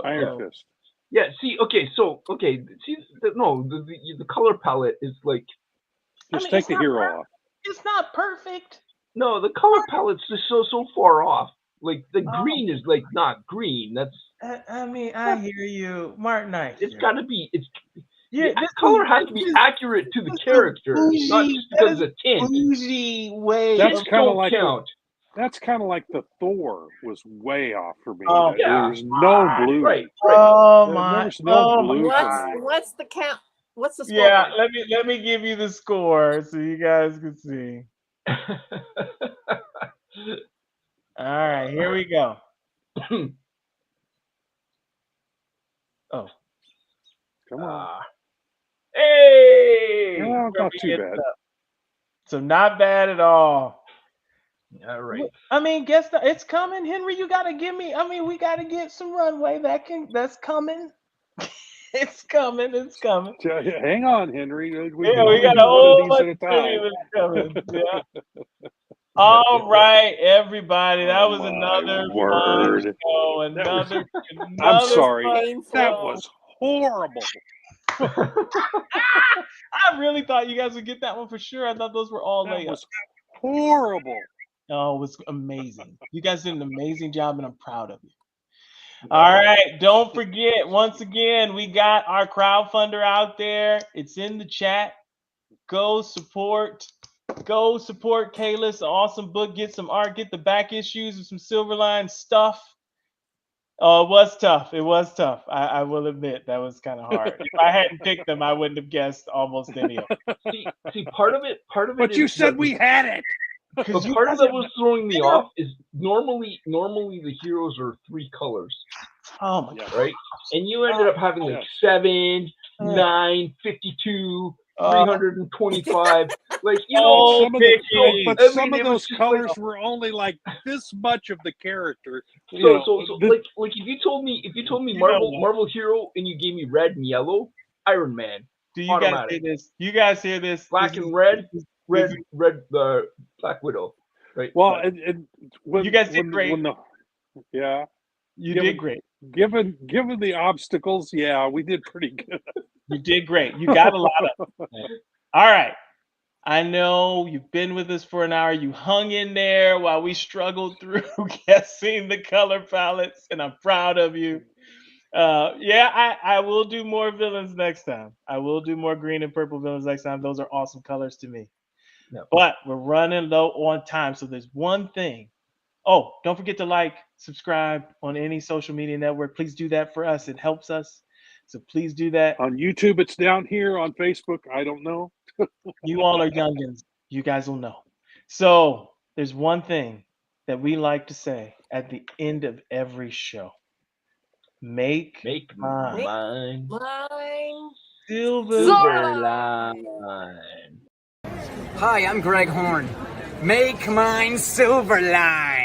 [SPEAKER 7] Iron Fist.
[SPEAKER 8] Yeah. See. Okay. So. Okay. See. The color palette is like.
[SPEAKER 7] Just
[SPEAKER 6] mean,
[SPEAKER 7] take
[SPEAKER 6] it's
[SPEAKER 7] the
[SPEAKER 6] not
[SPEAKER 7] hero
[SPEAKER 6] perfect.
[SPEAKER 7] off.
[SPEAKER 6] It's not perfect.
[SPEAKER 8] No, the color palette's just so far off. Like the green is like not green. That's.
[SPEAKER 6] I mean, I hear you, Martin.
[SPEAKER 8] It's got to be. It's.
[SPEAKER 6] Yeah,
[SPEAKER 8] The color has to be accurate to the character, not just because of the tint.
[SPEAKER 6] bougie way.
[SPEAKER 7] That's
[SPEAKER 6] of-
[SPEAKER 7] kind of
[SPEAKER 8] Don't
[SPEAKER 7] like
[SPEAKER 8] count.
[SPEAKER 7] that's kind of like the Thor was way off for me.
[SPEAKER 6] Oh,
[SPEAKER 8] yeah.
[SPEAKER 7] There's no blue.
[SPEAKER 8] Right.
[SPEAKER 6] Oh
[SPEAKER 7] There-
[SPEAKER 6] my!
[SPEAKER 7] there's no
[SPEAKER 6] oh
[SPEAKER 7] blue
[SPEAKER 6] my
[SPEAKER 7] for
[SPEAKER 6] God.
[SPEAKER 7] me.
[SPEAKER 9] What's the count? What's the score?
[SPEAKER 6] Yeah,
[SPEAKER 9] line?
[SPEAKER 6] let me give you the score so you guys can see. All right, here we go. Oh,
[SPEAKER 7] Come on.
[SPEAKER 8] Hey!
[SPEAKER 7] No, not too bad.
[SPEAKER 6] so not bad at all.
[SPEAKER 8] All right.
[SPEAKER 6] I mean, guess it's coming, Henry. You gotta give me. I mean, we gotta get some runway. That's coming. It's coming. It's coming.
[SPEAKER 7] Hang on, Henry. We
[SPEAKER 6] Yeah,
[SPEAKER 7] can
[SPEAKER 6] we
[SPEAKER 7] only
[SPEAKER 6] got
[SPEAKER 7] do
[SPEAKER 6] a
[SPEAKER 7] one
[SPEAKER 6] whole
[SPEAKER 7] of these
[SPEAKER 6] bunch
[SPEAKER 7] at a
[SPEAKER 6] of
[SPEAKER 7] time.
[SPEAKER 6] videos coming. Yeah. All right, everybody. That
[SPEAKER 7] Oh
[SPEAKER 6] was
[SPEAKER 7] my
[SPEAKER 6] another
[SPEAKER 7] word.
[SPEAKER 6] fun show. Another.
[SPEAKER 7] I'm sorry.
[SPEAKER 9] Painful.
[SPEAKER 7] That was horrible.
[SPEAKER 6] I really thought you guys would get that one for sure. I thought those were all
[SPEAKER 7] That
[SPEAKER 6] layups.
[SPEAKER 7] was horrible.
[SPEAKER 6] Oh, it was amazing. You guys did an amazing job, and I'm proud of you. All right, don't forget, once again, we got our crowdfunder out there. It's in the chat. Go support Kayla's awesome book. Get some art, get the back issues of some Silverline stuff. Oh, it was tough. It was tough. I will admit that was kind of hard. If I hadn't picked them, I wouldn't have guessed almost any of them.
[SPEAKER 8] See, part of it.
[SPEAKER 7] But you said we had it.
[SPEAKER 8] But part of that was throwing me off is normally the heroes are 3 colors,
[SPEAKER 6] Oh my God.
[SPEAKER 8] right? And you ended up having like 7, 9, 52, 325. Like
[SPEAKER 6] Oh,
[SPEAKER 7] Some of the,
[SPEAKER 6] Vicky.
[SPEAKER 7] but
[SPEAKER 8] I
[SPEAKER 7] some
[SPEAKER 8] mean,
[SPEAKER 7] of
[SPEAKER 8] it was
[SPEAKER 7] those
[SPEAKER 8] just
[SPEAKER 7] colors
[SPEAKER 8] like-
[SPEAKER 7] were only like this much of the character.
[SPEAKER 8] So like if you told me Marvel hero and you gave me red and yellow, Iron Man,
[SPEAKER 6] Do you guys
[SPEAKER 8] automatic.
[SPEAKER 6] hear this? You guys hear this?
[SPEAKER 8] black
[SPEAKER 6] This
[SPEAKER 8] and
[SPEAKER 6] is-
[SPEAKER 8] red,
[SPEAKER 6] this
[SPEAKER 8] red,
[SPEAKER 6] is-
[SPEAKER 8] Black Widow, right?
[SPEAKER 7] well,
[SPEAKER 8] But-
[SPEAKER 7] and when,
[SPEAKER 6] You guys did
[SPEAKER 7] when,
[SPEAKER 6] great.
[SPEAKER 7] When yeah,
[SPEAKER 6] You
[SPEAKER 7] Yeah,
[SPEAKER 6] did great.
[SPEAKER 7] given the obstacles, yeah, we did pretty good.
[SPEAKER 6] You did great. You got a lot of them. All right. I know you've been with us for an hour. You hung in there while we struggled through guessing the color palettes, and I'm proud of you. I will do more villains next time. I will do more green and purple villains next time. Those are awesome colors to me.
[SPEAKER 8] Yep.
[SPEAKER 6] But we're running low on time, so there's one thing. Oh, don't forget to like, subscribe on any social media network. Please do that for us. It helps us. So please do that.
[SPEAKER 7] On YouTube, it's down here. On Facebook, I don't know.
[SPEAKER 6] You all are youngins. You guys will know. So there's one thing that we like to say at the end of every show. Make
[SPEAKER 8] mine
[SPEAKER 9] Mine.
[SPEAKER 6] Silverline.
[SPEAKER 8] Silverline.
[SPEAKER 10] Hi, I'm Greg Horn. Make mine Silverline.